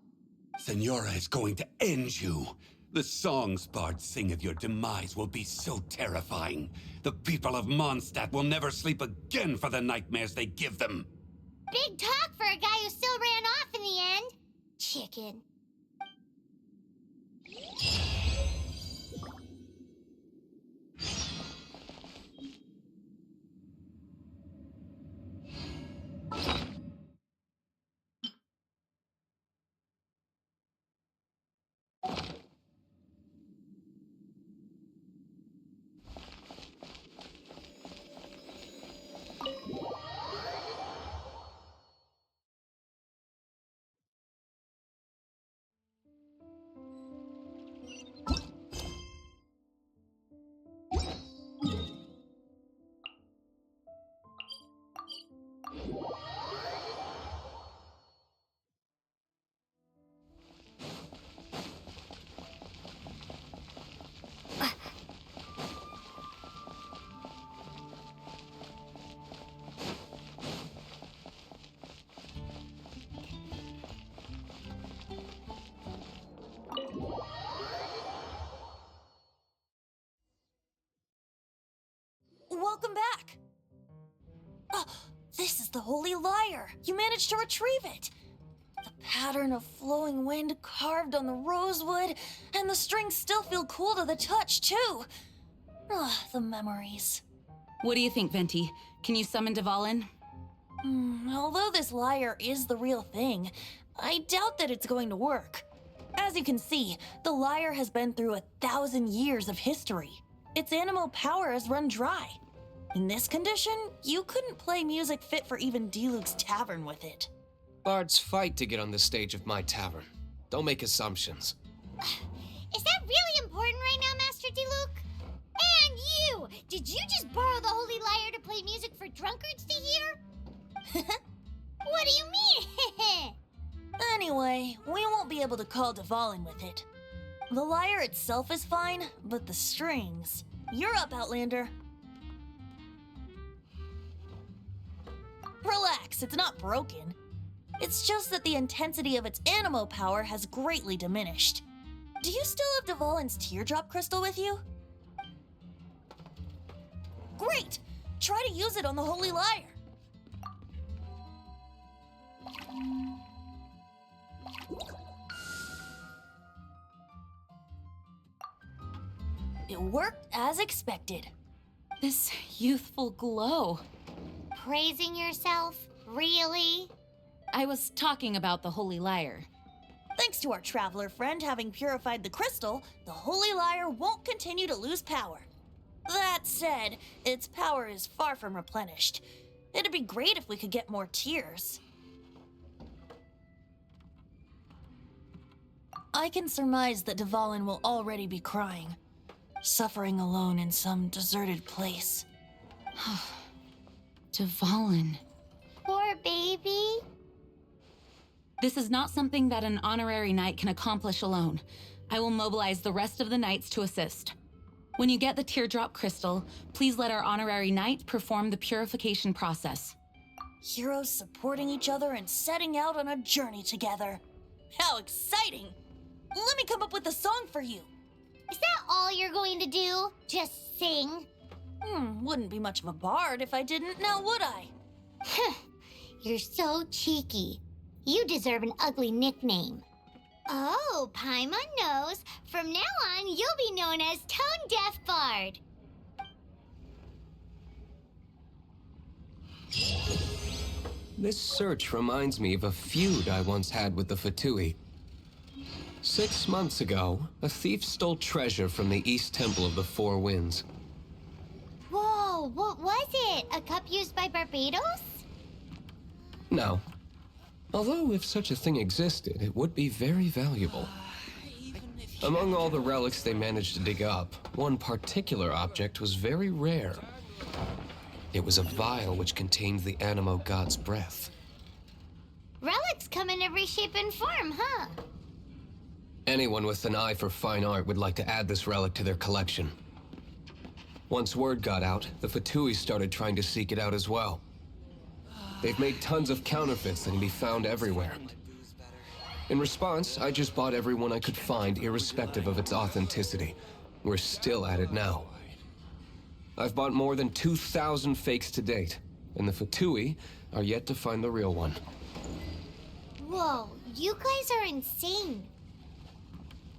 Signora is going to end you. The songs bards sing of your demise will be so terrifying. The people of Mondstadt will never sleep again for the nightmares they give them. Big talk for a guy who still ran off in the end. Chicken. welcome back. Oh, this is the Holy Lyre. You managed to retrieve it. The pattern of flowing wind carved on the rosewood, and the strings still feel cool to the touch, too. Ah, the memories. What do you think, Venti? Can you summon Dvalin? Although this lyre is the real thing, I doubt that it's going to work. As you can see, the lyre has been through 1,000 years of history. Its animal power has run dry. In this condition, you couldn't play music fit for even Diluc's tavern with it. Bards fight to get on the stage of my tavern. Don't make assumptions. Is that really important right now, Master Diluc? And you! Did you just borrow the Holy Lyre to play music for drunkards to hear? What do you mean? Anyway, we won't be able to call Dvalin with it. The lyre itself is fine, but the strings... You're up, Outlander. Relax, it's not broken. It's just that the intensity of its animo power has greatly diminished. Do you still have Dvalin's teardrop crystal with you? Great! Try to use it on the Holy Lyre. It worked as expected. This youthful glow. Praising yourself? Really? I was talking about the Holy Lyre. Thanks to our traveler friend having purified the crystal, the Holy Lyre won't continue to lose power. That said, its power is far from replenished. It'd be great if we could get more tears. I can surmise that Dvalin will already be crying, suffering alone in some deserted place. Dvalin. Poor baby. This is not something that an honorary knight can accomplish alone. I will mobilize the rest of the knights to assist. When you get the teardrop crystal, please let our honorary knight perform the purification process. Heroes supporting each other and setting out on a journey together. How exciting! Let me come up with a song for you. Is that all you're going to do? Just sing? Wouldn't be much of a bard if I didn't, now would I? You're so cheeky. You deserve an ugly nickname. Oh, Paimon knows. From now on, you'll be known as Tone Deaf Bard. This search reminds me of a feud I once had with the Fatui. 6 months ago, a thief stole treasure from the East Temple of the Four Winds. Whoa, what was it? A cup used by Barbados? No. Although, if such a thing existed, it would be very valuable. Among all the relics they managed to dig up, one particular object was very rare. It was a vial which contained the Animo God's breath. Relics come in every shape and form, huh? Anyone with an eye for fine art would like to add this relic to their collection. Once word got out, the Fatui started trying to seek it out as well. They've made tons of counterfeits that can be found everywhere. In response, I just bought every one I could find, irrespective of its authenticity. We're still at it now. I've bought more than 2,000 fakes to date, and the Fatui are yet to find the real one. Whoa, you guys are insane.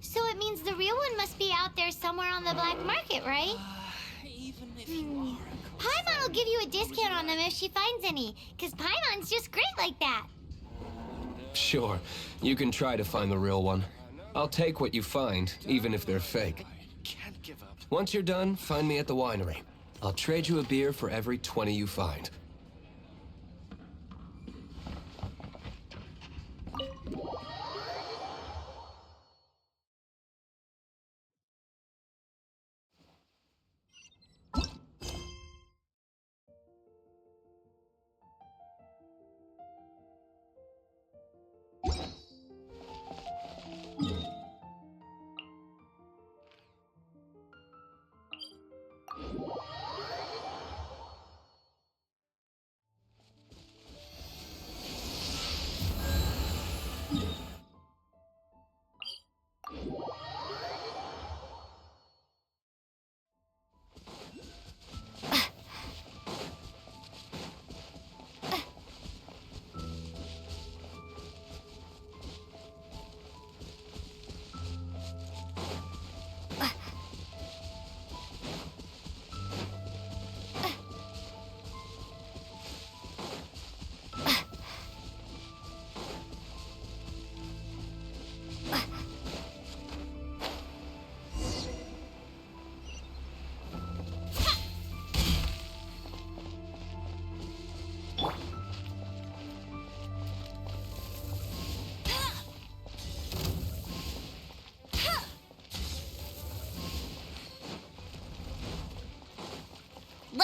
So it means the real one must be out there somewhere on the black market, right? Paimon will give you a discount on them if she finds any, because Paimon's just great like that. Sure, you can try to find the real one. I'll take what you find, even if they're fake. Once you're done, find me at the winery. I'll trade you a beer for every 20 you find.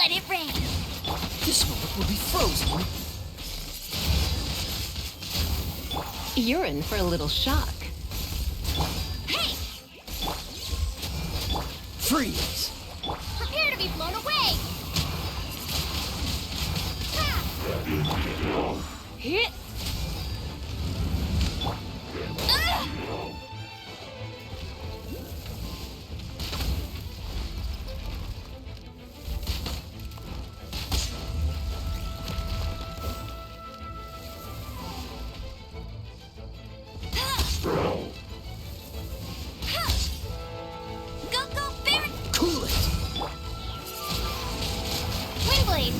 Let it rain. This moment will be frozen. You're in for a little shock. Hey! Freeze! Prepare to be blown away! Hit! Go, Baron! Cool it! Windblade!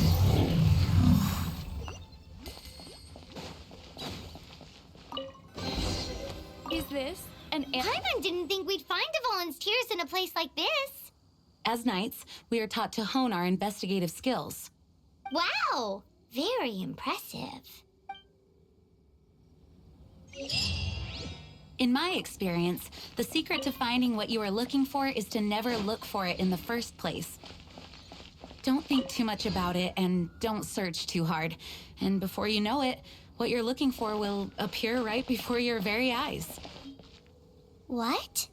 Is this an Paimon didn't think we'd find the volunteers in a place like this. As knights, we are taught to hone our investigative skills. Wow! Very impressive. In my experience, the secret to finding what you are looking for is to never look for it in the first place. Don't think too much about it and don't search too hard. And before you know it, what you're looking for will appear right before your very eyes. What?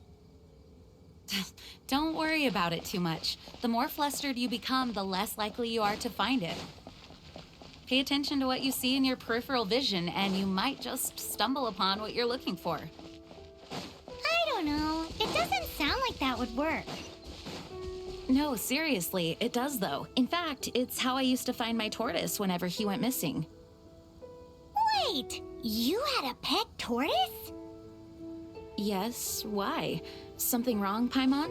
Don't worry about it too much. The more flustered you become, the less likely you are to find it. Pay attention to what you see in your peripheral vision, and you might just stumble upon what you're looking for. I don't know. It doesn't sound like that would work. No, seriously, it does though. In fact, it's how I used to find my tortoise whenever he went missing. Wait! You had a pet tortoise? Yes, why? Something wrong, Paimon?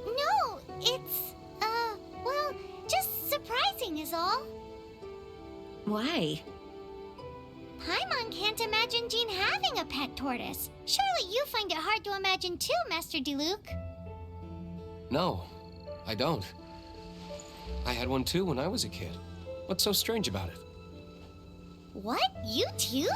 No, it's, well, just surprising is all. Why? Paimon can't imagine Jean having a pet tortoise. Surely you find it hard to imagine too, Master Diluc. No, I don't. I had one too when I was a kid. What's so strange about it? What? You too?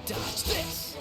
Dodge this!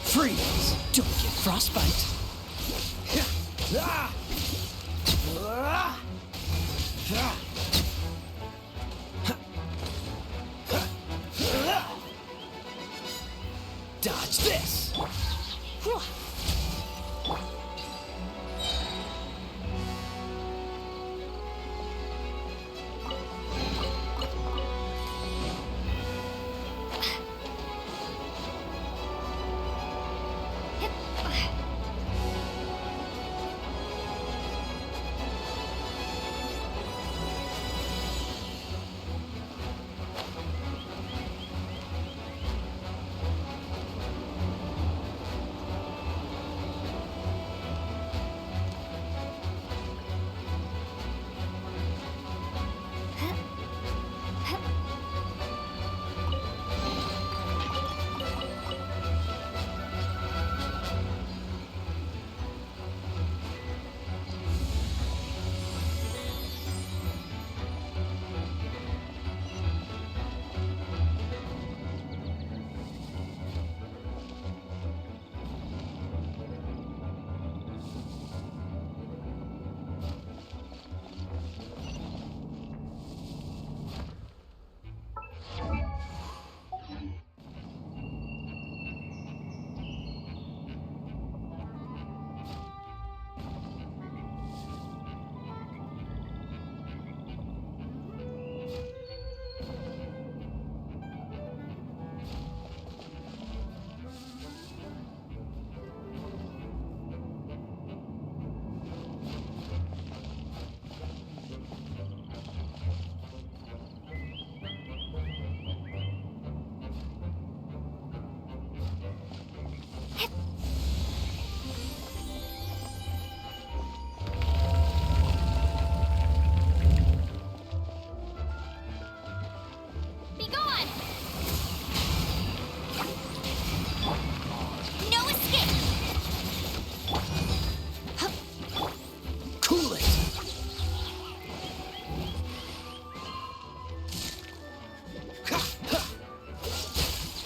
Freeze! Don't get frostbite. Dodge this!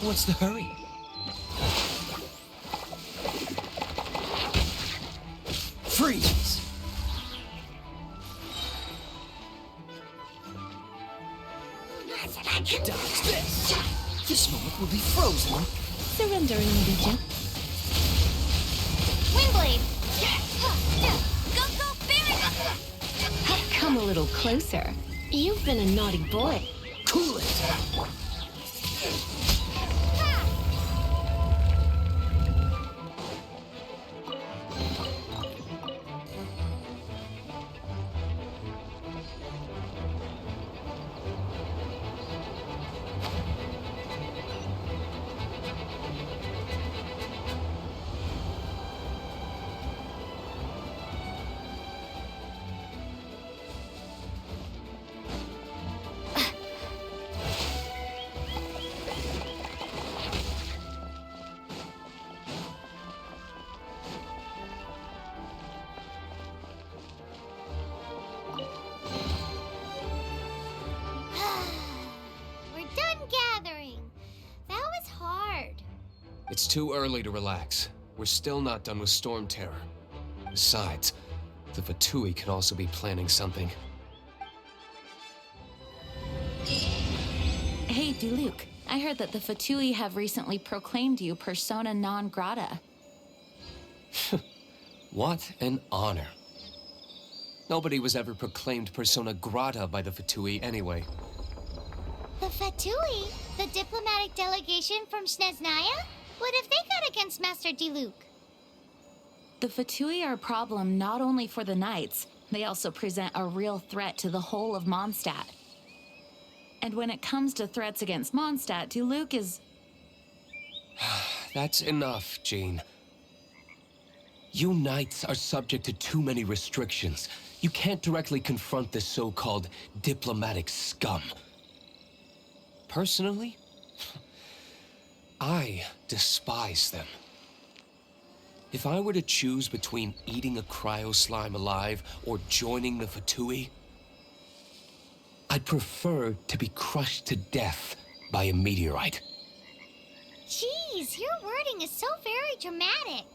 What's the hurry? Freeze! Dodge this! This moment will be frozen. Surrendering allegiance. Windblade! Go, go, Barry! Come a little closer. You've been a naughty boy. Cool it! It's too early to relax. We're still not done with Storm Terror. Besides, the Fatui can also be planning something. Hey, Diluc. I heard that the Fatui have recently proclaimed you persona non grata. What an honor. Nobody was ever proclaimed persona grata by the Fatui anyway. The Fatui? The diplomatic delegation from Snezhnaya? What have they got against Master Diluc? The Fatui are a problem not only for the Knights, they also present a real threat to the whole of Mondstadt. And when it comes to threats against Mondstadt, Diluc is... That's enough, Jean. You Knights are subject to too many restrictions. You can't directly confront this so-called diplomatic scum. Personally, I despise them. If I were to choose between eating a cryo slime alive or joining the Fatui, I'd prefer to be crushed to death by a meteorite. Jeez, your wording is so very dramatic.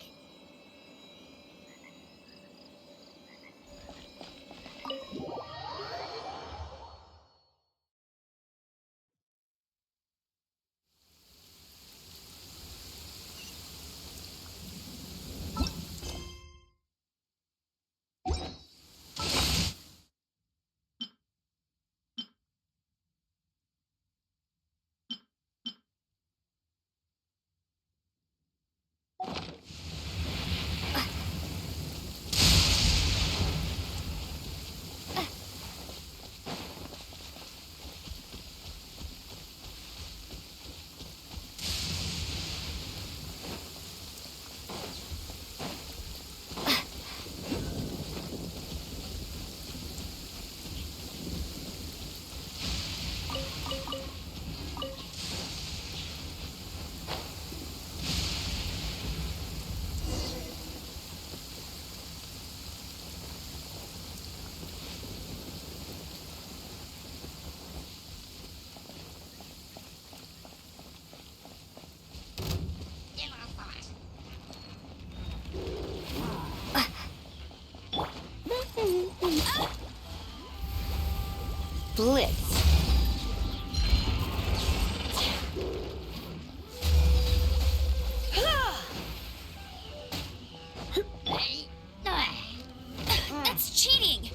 Blitz. That's cheating!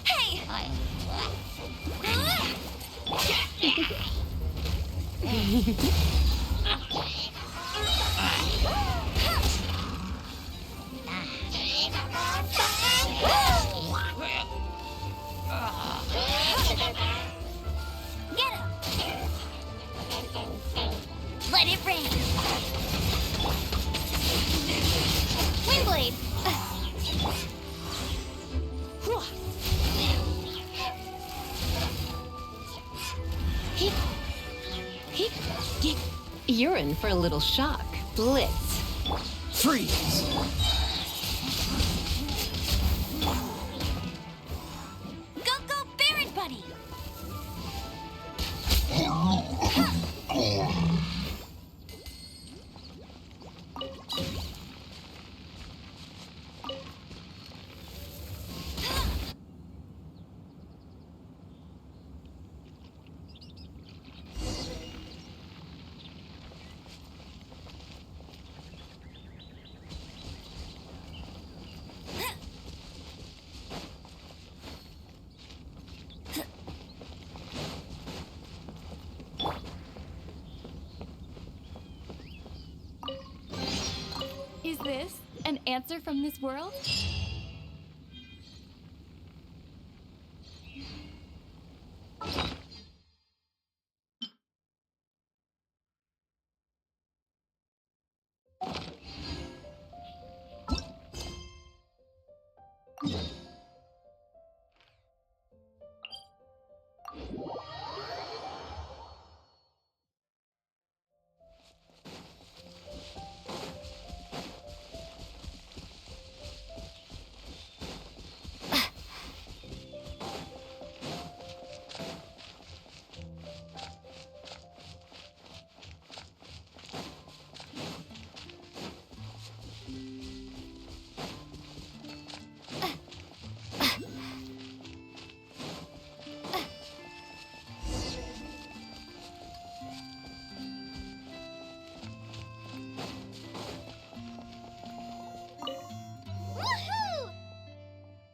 Hey! Get him! Let it rain! Windblade! You're in for a little shock. Blitz. Freeze! Go, go, Baron Buddy! Is this an answer from this world? Woohoo!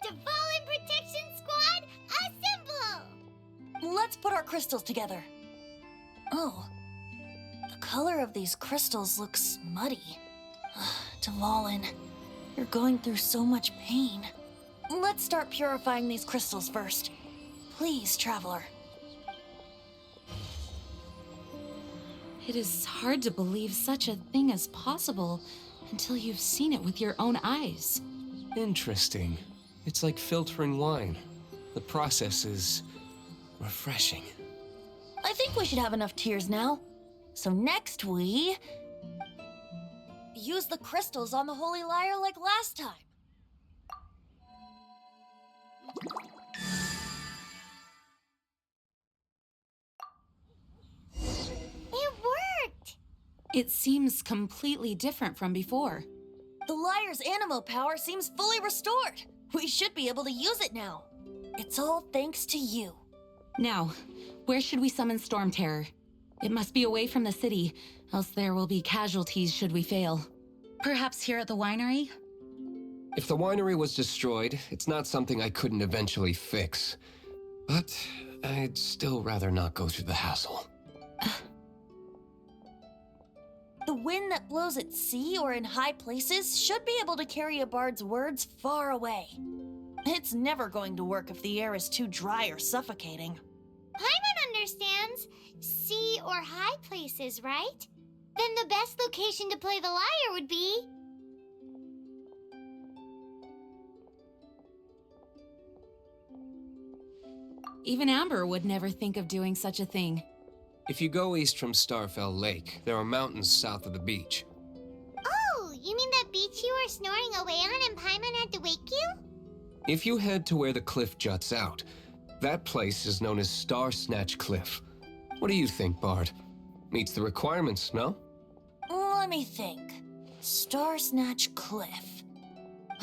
Devalin Protection Squad, assemble! Let's put our crystals together. Oh. The color of these crystals looks muddy. Dvalin, you're going through so much pain. Let's start purifying these crystals first. Please, Traveler. It is hard to believe such a thing is possible until you've seen it with your own eyes. Interesting. It's like filtering wine. The process is refreshing. I think we should have enough tears now. So next we... use the crystals on the Holy Lyre like last time. It worked! It seems completely different from before. The lyre's animo power seems fully restored. We should be able to use it now. It's all thanks to you. Now, where should we summon Storm Terror? It must be away from the city, else there will be casualties should we fail. Perhaps here at the winery? If the winery was destroyed, it's not something I couldn't eventually fix. But I'd still rather not go through the hassle. The wind that blows at sea or in high places should be able to carry a bard's words far away. It's never going to work if the air is too dry or suffocating. Paimon understands sea or high places, right? Then the best location to play the lyre would be... Even Amber would never think of doing such a thing. If you go east from Starfell Lake, there are mountains south of the beach. Oh, you mean that beach you were snoring away on and Paimon had to wake you? If you head to where the cliff juts out, that place is known as Star Snatch Cliff. What do you think, Bard? Meets the requirements, no? Let me think. Star Snatch Cliff.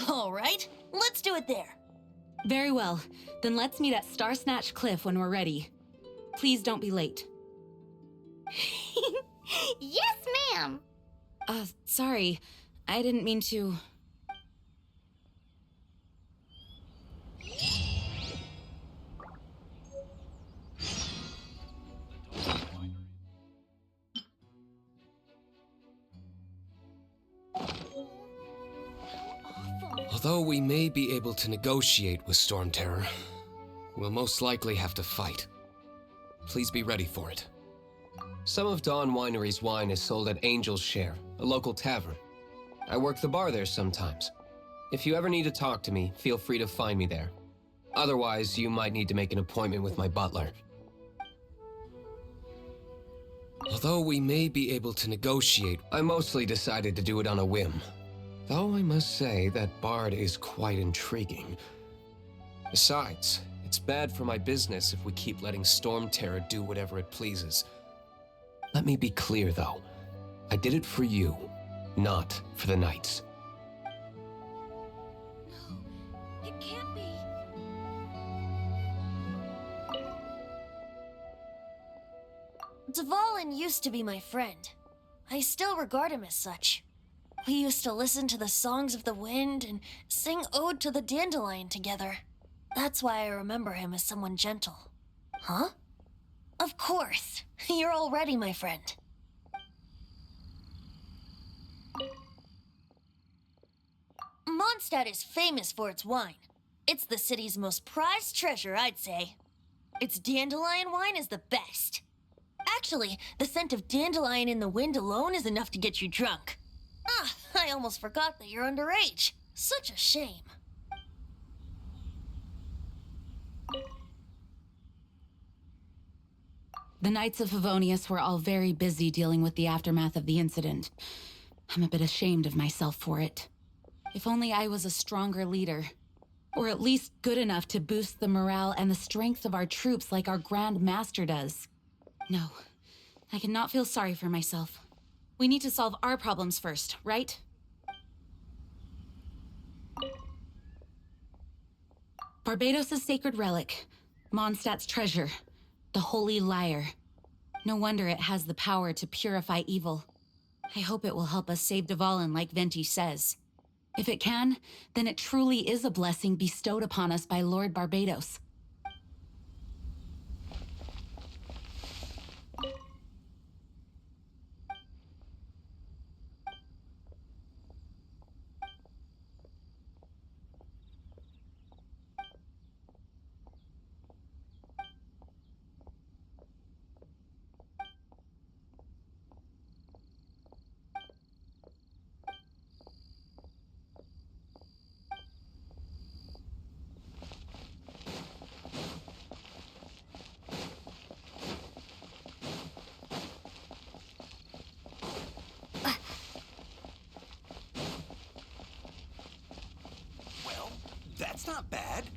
All right, let's do it there. Very well. Then let's meet at Star Snatch Cliff when we're ready. Please don't be late. Yes, ma'am! Sorry. I didn't mean to... Although we may be able to negotiate with Storm Terror, we'll most likely have to fight. Please be ready for it. Some of Dawn Winery's wine is sold at Angel's Share, a local tavern. I work the bar there sometimes. If you ever need to talk to me, feel free to find me there. Otherwise, you might need to make an appointment with my butler. Although we may be able to negotiate, I mostly decided to do it on a whim. Though I must say that Bard is quite intriguing. Besides, it's bad for my business if we keep letting Storm Terror do whatever it pleases. Let me be clear, though. I did it for you, not for the Knights. No, it can't be. Dvalin used to be my friend. I still regard him as such. We used to listen to the songs of the wind and sing Ode to the Dandelion together. That's why I remember him as someone gentle. Huh? Of course. You're all ready, my friend. Mondstadt is famous for its wine. It's the city's most prized treasure, I'd say. Its dandelion wine is the best. Actually, the scent of dandelion in the wind alone is enough to get you drunk. Ah, I almost forgot that you're underage. Such a shame. The Knights of Favonius were all very busy dealing with the aftermath of the incident. I'm a bit ashamed of myself for it. If only I was a stronger leader. Or at least good enough to boost the morale and the strength of our troops like our Grand Master does. No, I cannot feel sorry for myself. We need to solve our problems first, right? Barbados' sacred relic, Mondstadt's treasure, the Holy Lyre. No wonder it has the power to purify evil. I hope it will help us save Dvalin like Venti says. If it can, then it truly is a blessing bestowed upon us by Lord Barbados. not bad.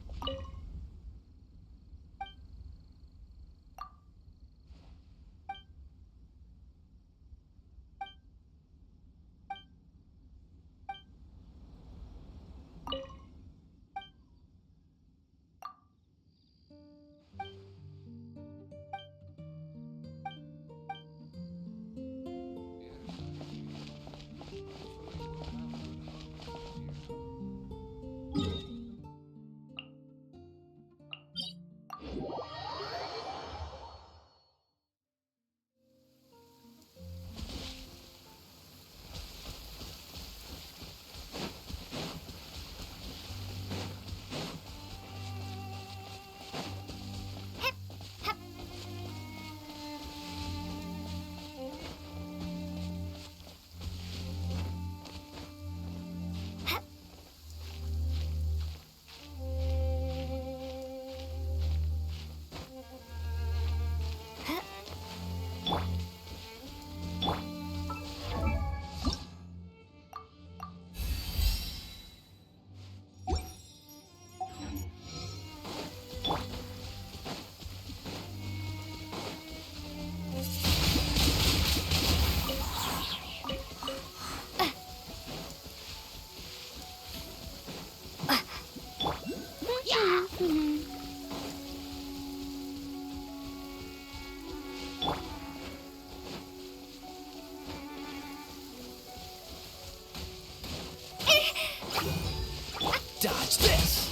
Dodge this!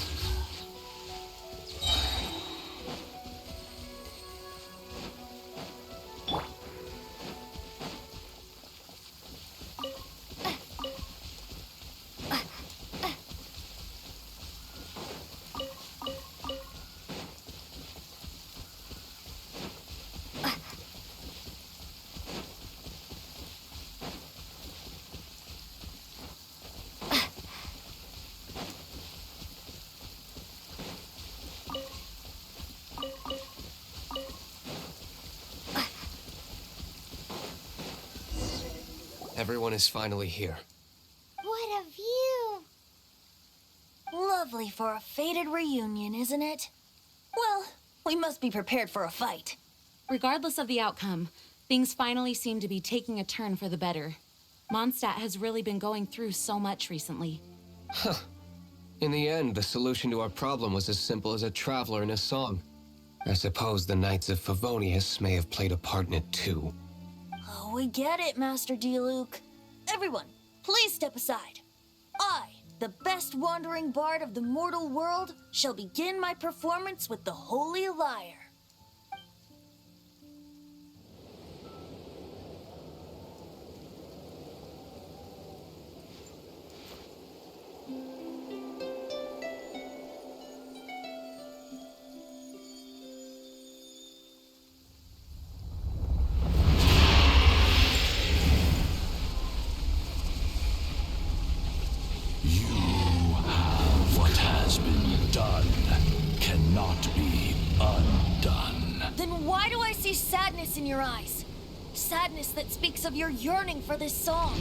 Everyone is finally here. What a view! Lovely for a fated reunion, isn't it? Well, we must be prepared for a fight. Regardless of the outcome, things finally seem to be taking a turn for the better. Mondstadt has really been going through so much recently. Huh. In the end, the solution to our problem was as simple as a traveler in a song. I suppose the Knights of Favonius may have played a part in it too. Oh, we get it, Master D-Luke. Everyone, please step aside. I, the best wandering bard of the mortal world, shall begin my performance with the Holy Lyre. Sadness in your eyes. Sadness that speaks of your yearning for this song.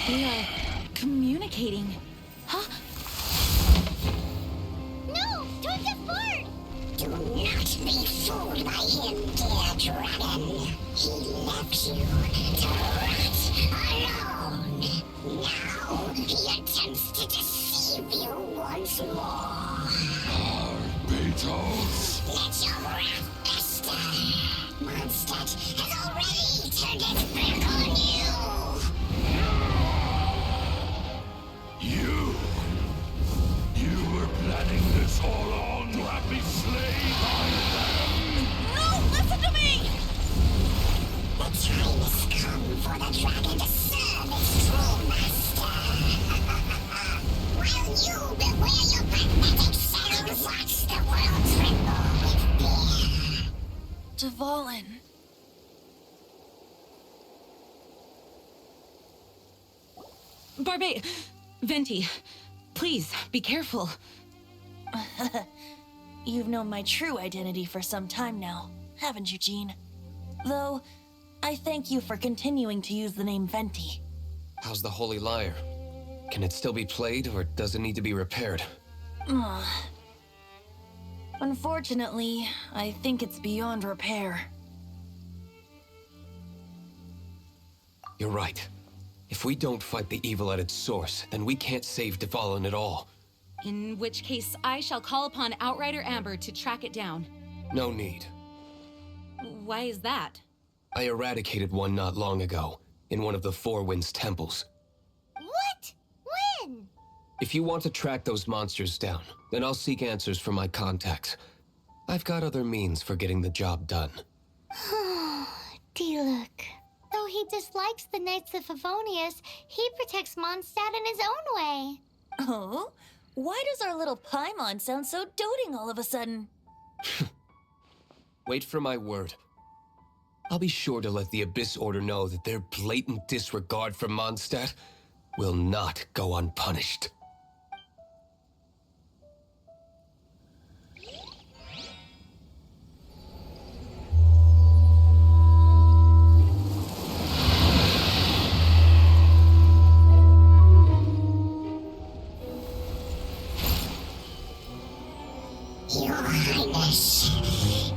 We are communicating. Huh? No! Don't get bored! Do not be fooled by him, dear dragon. He left you to rot alone. Now he attempts to deceive you once more. Let your wrath fester. Mondstadt has already turned its back on you. You were planning this all along to have me slain by them. No, listen to me! The time has come for the dragon to serve its true master. While you beware your pathetic selves, watch the world tremble with fear. Dvalin. Venti, please, be careful. You've known my true identity for some time now, haven't you, Jean? Though, I thank you for continuing to use the name Venti. How's the Holy Lyre? Can it still be played, or does it need to be repaired? Unfortunately, I think it's beyond repair. You're right. If we don't fight the evil at its source, then we can't save Dvalin at all. In which case, I shall call upon Outrider Amber to track it down. No need. Why is that? I eradicated one not long ago, in one of the Four Winds temples. What? When? If you want to track those monsters down, then I'll seek answers from my contacts. I've got other means for getting the job done. Diluc. Though he dislikes the Knights of Favonius, he protects Mondstadt in his own way. Oh? Why does our little Paimon sound so doting all of a sudden? Wait for my word. I'll be sure to let the Abyss Order know that their blatant disregard for Mondstadt will not go unpunished. Your Highness,